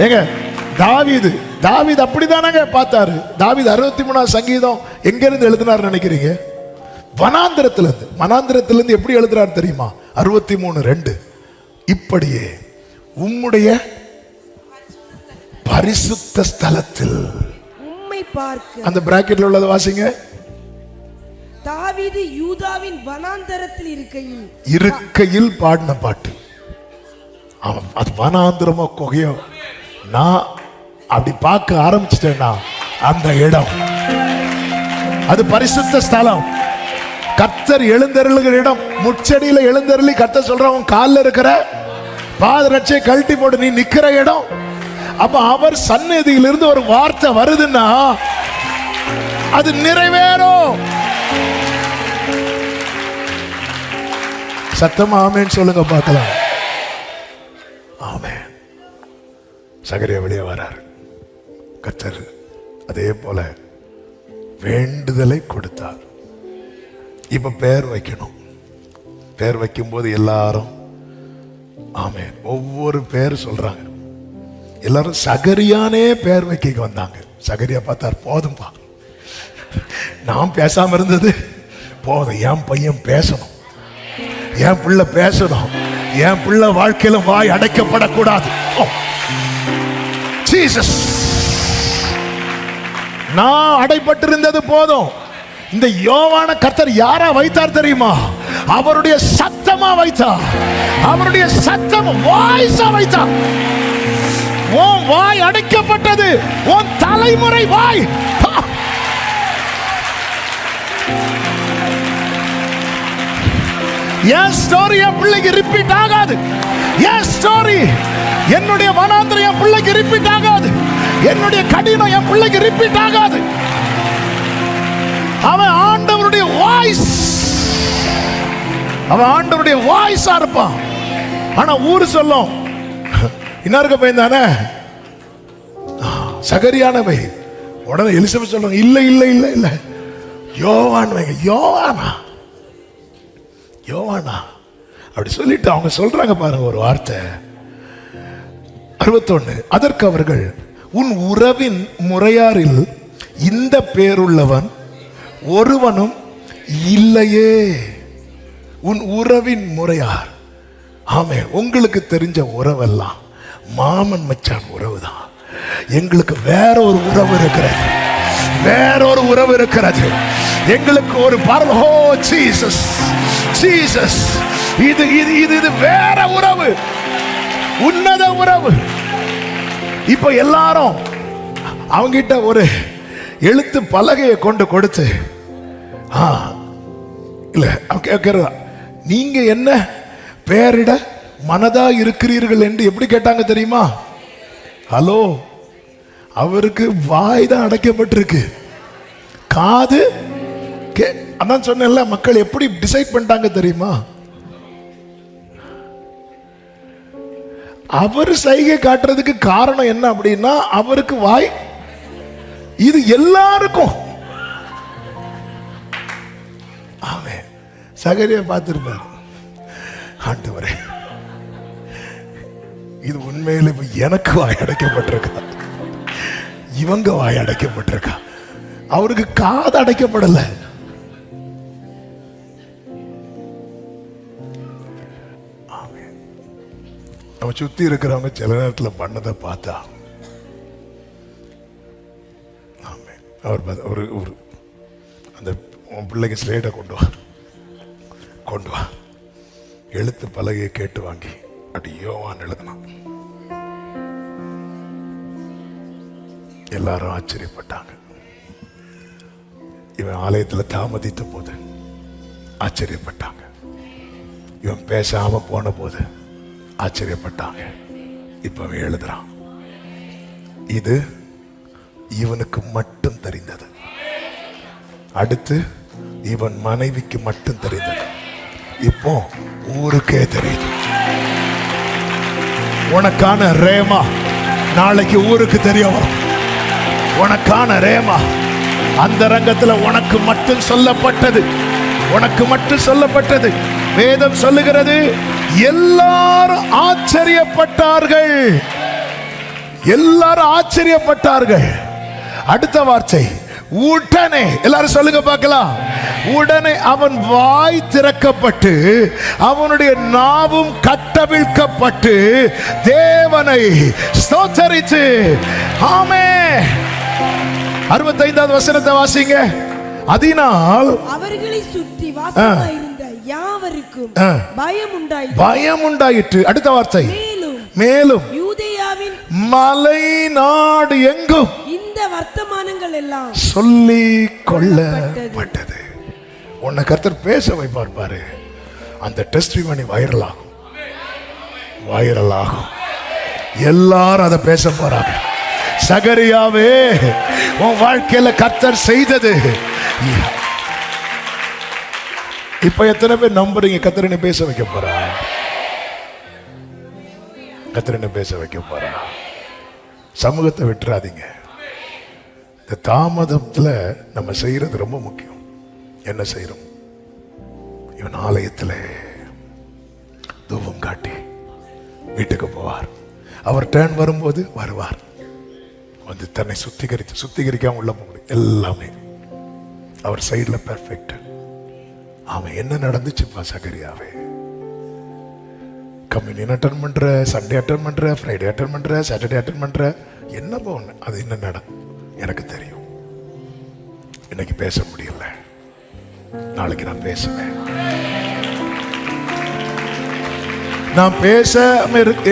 ஏங்க தாவீது அப்படிதானங்க பார்த்தாரு. தாவீது 63ஆம் சங்கீதம் எங்க இருந்து எழுதினார் நினைக்கிறீங்க? வனாந்திரத்திலிருந்து எப்படி எழுதுறாரு தெரியுமா? 63:2 இப்படியே உம்முடைய பரிசுத்த ஸ்தலத்தில் உம்மை பார்க்க. அந்த பிராக்கெட்ல உள்ளத வாசிங்க. தாவீது யூதாவின் வனாந்தரத்தில் இருக்கையில் பாடின பாட்டு. அது வனாந்திரமோ குகையோ, நான் அப்படி பார்க்க ஆரம்பிச்சிட்டேன்னா அந்த இடம் அது பரிசுத்த ஸ்தலம். கர்த்தர் எழுந்தருளுகிற இடம். முச்சடியில எழுந்தருளி கர்த்தர் சொல்றவன் காலில் இருக்கிற பாதரட்சை கழட்டி போட்டு நீ நிக்கிற இடம். அப்ப அவர் சந்நிதியிலிருந்து ஒரு வார்த்தை வருதுன்னா அது நிறைவேறும். சத்தமா ஆமென் சொல்லுங்க பார்க்கலாம். ஆமென். சகரியா வெளியே வராரு. கர்த்தர் அதே போல வேண்டுதலை கொடுத்தார். இப்ப பெயர் வைக்கணும். பெயர் வைக்கும் போது எல்லாரும் ஆமென் ஒவ்வொரு பேர் சொல்றாங்க. எல்லாரும் சகரியானே பெயர் வைக்க வந்தாங்க. சகரியா பார்த்தார், போதும்பா, நான் பேசாம இருந்தது போதும், என் பையன் பேசணும், என் பிள்ளை பேசணும், என் பிள்ளை வாழ்க்கையில வாய் அடைக்கப்படக்கூடாது. ஜீசஸ், நான் அடைப்பட்டிருந்தது போதும். இந்த யோவான கர்த்தர் யாரா வைத்தார் தெரியுமா? அவருடைய சத்தமா வைத்தார். அவருடைய சத்தம் வாய்ஸா வைத்தார். உன் வாய் அடைக்கப்பட்டது, உன் தலைமுறை வாய். என் ஸ்டோரி என் பிள்ளைக்கு ரிப்பீட் ஆகாது. என் ஸ்டோரி, என்னுடைய வனாந்திரம் என் பிள்ளைக்கு ரிப்பீட் ஆகாது. என்னுடைய கடினம் என் பிள்ளைக்கு ரிப்பீட் ஆகாது. அவன் ஆண்டவருடைய வாய்ஸ், அவன் ஆண்டவருடைய வாய்ஸா இருப்பான். ஆனா ஊரு சொல்லும், இன்னாருக்கு பையன் தானே சகரியானவை. உடனே எலிசபெத் சொல்றாங்க, இல்ல இல்ல இல்ல இல்ல யோவான் வைங்க. யோவானா யோவானா அப்படி சொல்லிட்டு அவங்க சொல்றாங்க பாருங்க ஒரு வார்த்தை. 61. அதற்கு அவர்கள், உன் உறவின் முறையாரில் இந்த பேருள்ளவன் ஒருவனும் இல்லையே. உன் உறவின் முறையார். ஆமே, உங்களுக்கு தெரிஞ்ச உறவெல்லாம் மாமன் மச்சான் உறவு தான். எங்களுக்கு வேற ஒரு உறவு இருக்கிறது, வேற ஒரு உறவு இருக்கிறது. எங்களுக்கு ஒரு பரலோ ஜீசஸ், ஜீசஸ், இது இது இது இது வேற உறவு, உன்னத உறவு. இப்ப எல்லாரும் அவங்கிட்ட ஒரு எழுத்து பலகையை கொண்டு கொடுத்து, இல்ல கேட்கிறதா, நீங்க என்ன பெயரிட மனதா இருக்கிறீர்கள் என்று எப்படி கேட்டாங்க தெரியுமா? ஹலோ, அவருக்கு வாய் தான் அடைக்கப்பட்டிருக்கு, காது அதான் சொன்னேன்ல. மக்கள் எப்படி டிசைட் பண்ணிட்டாங்க தெரியுமா? அவர் சைகை காட்டுறதுக்கு காரணம் என்ன அப்படின்னா, அவருக்கு வாய். இது எல்லாருக்கும் ஆமென். சகரியா பார்த்திருப்பார், ஆண்டவரே இது உண்மையில இப்ப எனக்கு வாய் அடைக்கப்பட்டிருக்கா, இவங்க வாய் அடைக்கப்பட்டிருக்கா, அவருக்கு காது அடைக்கப்படல. நம்ம சுத்தி இருக்கிறவங்க சில நேரத்தில் பண்ணதை பார்த்தா அவர் ஒரு அந்த பிள்ளைக்கு ஸ்லேட்டை கொண்டு வா எழுத்து பலகையை கேட்டு வாங்கி அப்படி யோவான் எழுதணும். எல்லாரும் ஆச்சரியப்பட்டாங்க. இவன் ஆலயத்தில் தாமதித்த போது ஆச்சரியப்பட்டாங்க. இவன் பேசாம போன போது ஆச்சரியப்பட்டாங்க. இப்ப அவன் எழுதுறான், இது இவனுக்கு மட்டும் தெரிந்தது. அடுத்து இவன் மனைவிக்கு மட்டும் தெரிந்தது. இப்போ ஊருக்கே தெரியுது. உனக்கான ரேமா நாளைக்கு ஊருக்கு தெரிய வரும். உனக்கான ரேமா அந்த ரங்கத்துல உனக்கு மட்டும் சொல்லப்பட்டது, உனக்கு மட்டும் சொல்லப்பட்டது. வேதம் சொல்லுகிறது, எல்லாரும் ஆச்சரியப்பட்டார்கள், எல்லாரும் ஆச்சரியப்பட்டார்கள். அடுத்த வார்த்தை உடனே, எல்லாரும் சொல்லுங்க பார்க்கலாம். உடனே அவன் வாய் திறக்கப்பட்டு அவனுடைய நாவும் கட்டவிழ்க்கப்பட்டு தேவனை ஸ்தோத்தரித்து, ஆமென். 65வது வசனத்தை வாசிங்க. அதனால் அவர்களை சுற்றி வாசமாயிருந்த யாவருக்கும் பயம் உண்டாயிற்று. அடுத்த வார்த்தை, மேலும் யூதேயாவின் மலை நாடு எங்கும் இந்த வர்த்தமானங்கள் எல்லாம் சொல்லி கொள்ளப்பட்டது. உன்னை கர்த்தர் பேச வைப்பார் பாரு, அந்த டெஸ்டிமனி வைரல் ஆகும். வைரல் ஆகும். எல்லாரும் அதை பேச போறாங்க. சகரியாவே, உன் வாழ்க்கையில கர்த்தர் செய்தது. இப்ப எத்தனை பேர் நம்புறீங்க கர்த்தர் என்ன பேச வைக்க போறா? கர்த்தர் என்ன பேச வைக்க போறா? சமூகத்தை விட்டுறாதீங்க. இந்த தாமதத்துல நம்ம செய்யறது ரொம்ப முக்கியம். என்ன செய்யறோம்? இவன் ஆலயத்தில் தூபம் காட்டி வீட்டுக்கு போவார். அவர் டர்ன் வரும்போது வருவார். வந்து தன்னை சுத்திகரிக்காம உள்ள போக எல்லாமே அவர் சைட்ல பெர்ஃபெக்ட். அவன் என்ன நடந்துச்சுப்பா சகரியாவே? கம்யூனியன் அட்டன் பண்ற, சண்டே அட்டன் பண்ற, ஃப்ரைடே அட்டன் பண்ற, சாட்டர்டே அட்டன் பண்ற, என்ன போன அது என்ன எனக்கு தெரியும். இன்னைக்கு பேச முடியல, நாளைக்கு நான் பேசுவேன். நான்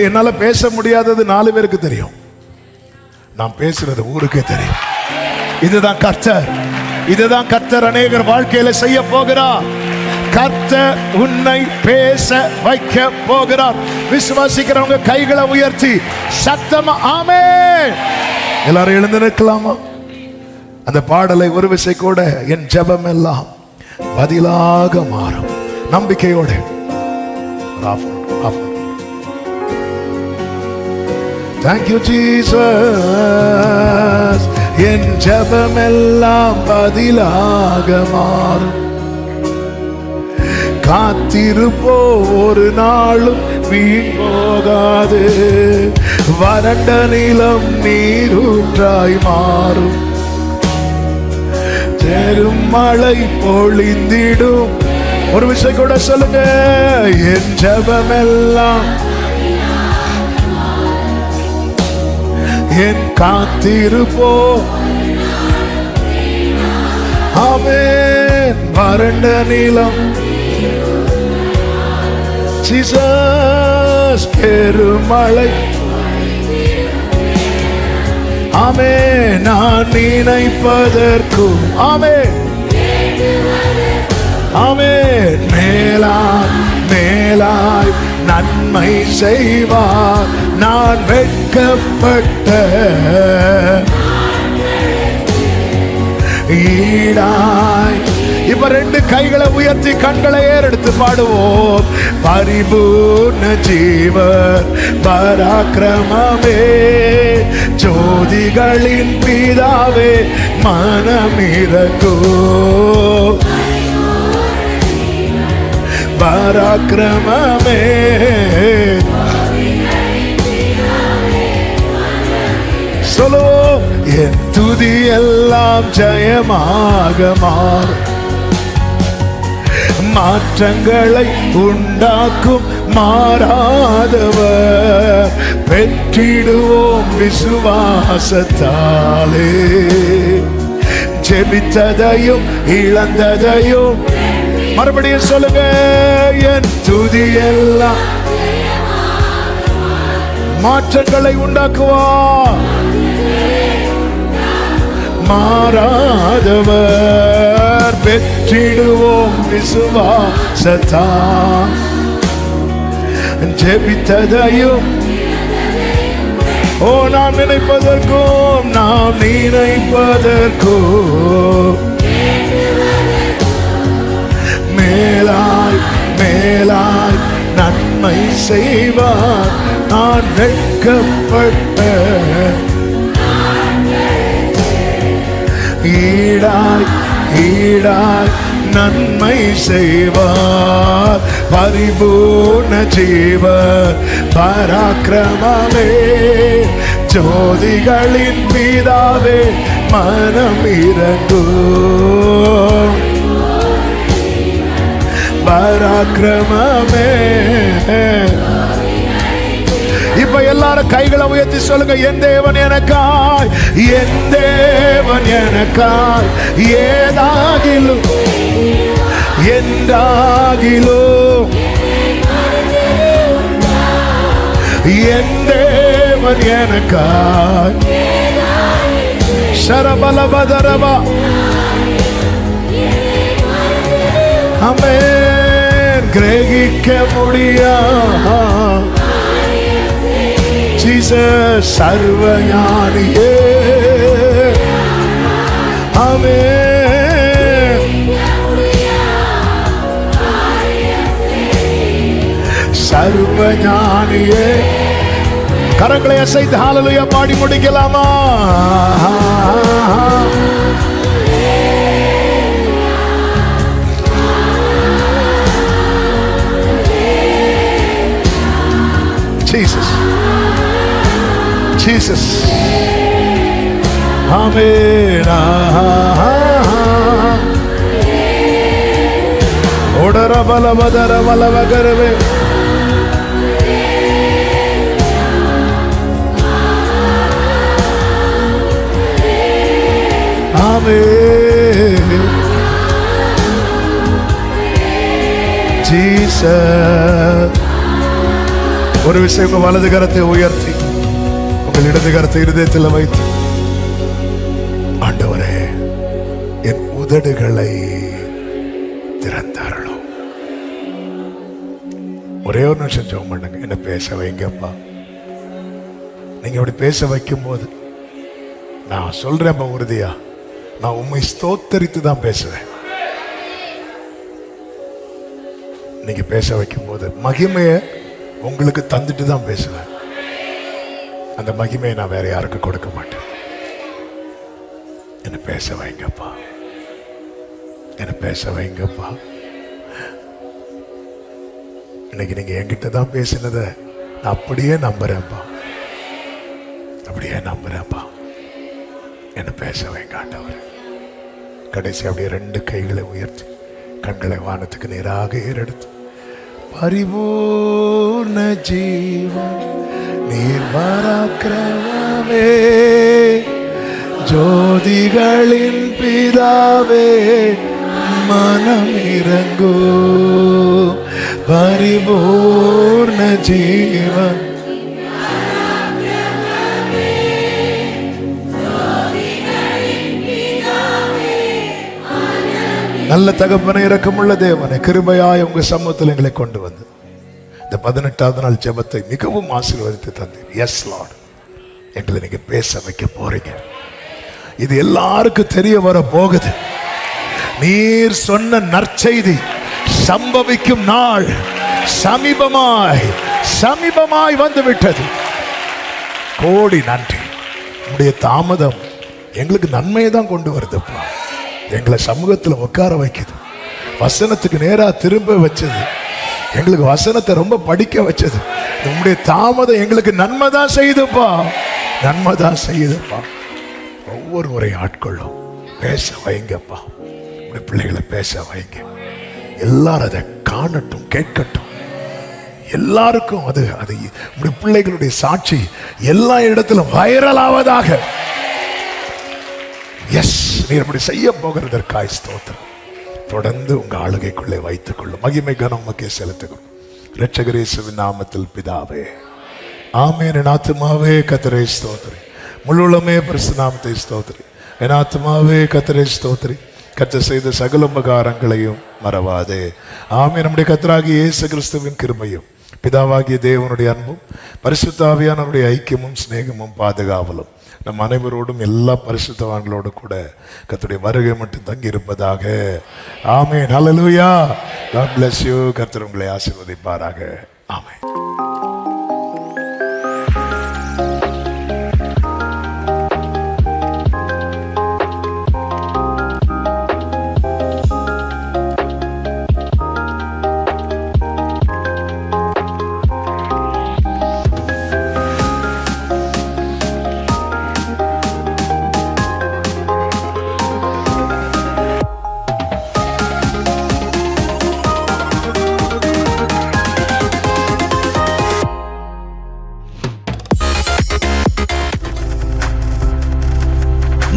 என்னால பேச முடியாதது 4 பேருக்கு தெரியும். நான் பேசுறது ஊருக்கே தெரியும். இதுதான் கர்த்தர் அநேகர் வாழ்க்கையில செய்ய போகிறார். கர்த்தர் உன்னை பேச வைக்க போகிறார். விசுவாசிக்கிறவங்க கைகளை உயர்த்தி சத்தமா ஆமென். எல்லாரும் எழுந்து நிற்கலாமா? அந்த பாடலை ஒரு விசை கூட, என் ஜெபம் எல்லாம் பதிலாக மாறும். நம்பிக்கையோடு Thank you Jesus. என் ஜெபம் எல்லாம் பதிலாக மாறும். காத்திருப்போ ஒரு நாளும் வீண் போகாது. வறண்ட நிலம் நீரூற்றாய் மாறும். பெரும் மழை பொழிந்திடும். ஒரு விஷயம் கூட சொல்லுங்க, என் ஜெபம் எல்லாம், என் காத்திருப்போ ஆமென். வறண்ட நிலம் ஜீசஸ், பெருமழை ஆமென். நான் நினைப்பதற்கும் ஆமென் ஆமென் மேலாய் நன்மை செய்வார். நான் வெட்கப்பட்ட ஈடாய். இப்ப 2 கைகளை உயர்த்தி கண்களை ஏறெடுத்து பாடுவோம். பரிபூர்ண ஜீவர் பராக்கிரமமே, ஜோதிகளின் பிதாவே மனமிரங்கோ. பராக்கிரமமே சொல்லுவோம். என் துதி எல்லாம் ஜெயமாக மாறும். மாற்றங்களை உண்டாக்கும் மாறாதவர். பெற்றிடுவோம் விசுவாசத்தாலே. ஜெபித்ததையும் இழந்ததையும் மறுபடியும் சொல்லுங்க. என் துதி எல்லாம் மாற்றங்களை உண்டாக்குவார். மாறாதவர். பெற்றிடுவோம் விசுவாசத்தால். ஜெபித்ததையும் நாம் நினைப்பதற்கும் மேலாய் நன்மை செய்வார். நான் வெட்கப்பட்ட ஈடாய் நன்மை செய்வார். பரிபூர்ண ஜீவர் பராக்கிரமமே, ஜோதிகளின் பிதாவே மனமிரங்கோ. பராக்கிரமமே. இப்ப எல்லாரும் கைகளை உயர்த்தி சொல்லுங்க. என் தேவன் எனக்காய், என் தேவன் எனக்காய் ஏதாகிலும் என்றாகிலும் என் தேவன் எனக்காய். சரபலபதரபா ஆமென். கிரகிக்க முடியா ஜீசஸ் சர்வஞானியே. ஆமென். சர்வஞானியே. கரங்களை அசைத்து ஹல்லேலூயா பாடி முடிக்கலாமா? Jesus, Jesus, Amen. Odara bala badara bala bagarve. Amen. Jesus. ஒரு விஷயம், உங்க வலது கரத்தை உயர்த்தி உங்கள் இடது கரத்தை இருதயத்தில் வைத்து, ஆண்டவரே என் உதடுகளை திறந்தாரோ. ஒரே ஒரு நிமிஷம் ஜெபம் பண்ணுங்க. என்ன பேச வைங்கப்பா. நீங்க அப்படி பேச வைக்கும் போது நான் சொல்றேன் உறுதியா, நான் உண்மை ஸ்தோத்தரித்து தான் பேசுவேன். நீங்க பேச வைக்கும் போது மகிமையை உங்களுக்கு தந்துட்டு தான் பேசுவேன். அந்த மகிமையை நான் வேற யாருக்கு கொடுக்க மாட்டேன். என்ன பேச வைங்கப்பா, என்ன பேச வைங்கப்பா. இன்னைக்கு நீங்க என்கிட்ட தான் பேசினதை நான் அப்படியே நம்புறேன்ப்பா, அப்படியே நம்புறேன்ப்பா. என்ன பேச வைங்க ஆண்டவர். கடைசி அப்படியே ரெண்டு கைகளை உயர்த்தி கண்களை வானத்துக்கு நேராக ஏறெடுத்து, பரிபூர்ண ஜீவன் நீர் பராக்கிரமமே, ஜோதிகளின் பிதாவே மனம் இறங்கோ, பரிபூர்ண ஜீவன். நல்ல தகப்பனை, இரக்கமுள்ள தேவனை, கிருபையாய் உங்க சமூகத்தில் எங்களை கொண்டு வந்து இந்த 18வது நாள் ஜெபத்தை மிகவும் ஆசீர்வதித்து தந்தீர். எஸ் லார்ட், எங்களை நீங்க பேச வைக்க போறீங்க. இது எல்லாருக்கும் தெரிய வர போகுது. நீர் சொன்ன நற்செய்தி சம்பவிக்கும் நாள் சமீபமாய் சமீபமாய் வந்து விட்டது. கோடி நன்றி. உடைய தாமதம் எங்களுக்கு நன்மையை தான் கொண்டு வருதுப்பா. எங்களை சமூகத்தில் உட்கார வைக்குது, வசனத்துக்கு நேரா திரும்ப வச்சது, எங்களுக்கு வசனத்தை ரொம்ப படிக்க வச்சது. உங்களுடைய தாமதம் எங்களுக்கு நன்மை தான் செய்யுதுப்பா, நன்மை தான் செய்யுதுப்பா. ஒவ்வொரு முறை ஆட்களும் பேச வைங்கப்பா. உங்களுடைய பிள்ளைகளை பேச வைங்க. எல்லாரும் அதை காணட்டும், கேட்கட்டும். எல்லாருக்கும் அது அது உங்களுடைய பிள்ளைகளுடைய சாட்சி எல்லா இடத்திலும் வைரல் ஆவதாக. எஸ், நீர் அப்படி செய்ய போகிறதற்காய் ஸ்தோத்திரம். தொடர்ந்து உங்க ஆளுகைக்குள்ளே வைத்துக் கொள்ளும். மகிமை கனம் உமக்கே செலுத்துகிறோம். இரட்சகர் இயேசுவின் நாமத்தில் பிதாவே, ஆமென். என் ஆத்துமாவே கர்த்தரை ஸ்தோத்திரி, முழுவதுமே பரிசுத்த நாமத்தை ஸ்தோத்திரி. என் ஆத்துமாவே கர்த்தரை ஸ்தோத்திரி, கர்த்தர் செய்த சகல உபகாரங்களையும் மறவாதே. ஆமென். நம்முடைய கர்த்தராகிய இயேசு கிறிஸ்துவின் கிருபையும் பிதாவாகிய தேவனுடைய அன்பும் பரிசுத்த ஆவியானவருடைய ஐக்கியமும் சிநேகமும் பாதுகாவலும் நம் அனைவரோடும் எல்லா பரிசுத்தவான்களோடு கூட கர்த்தருடைய வருகை மட்டும் தங்கி இருப்பதாக. ஆமென். ஹல்லேலூயா. God bless you. கர்த்தர் உங்களை ஆசீர்வதிப்பாராக. ஆமென்.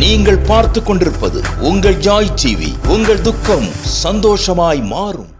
நீங்கள் பார்த்து கொண்டிருப்பது உங்கள் ஜாய் டிவி. உங்கள் துக்கம் சந்தோஷமாய் மாறும்.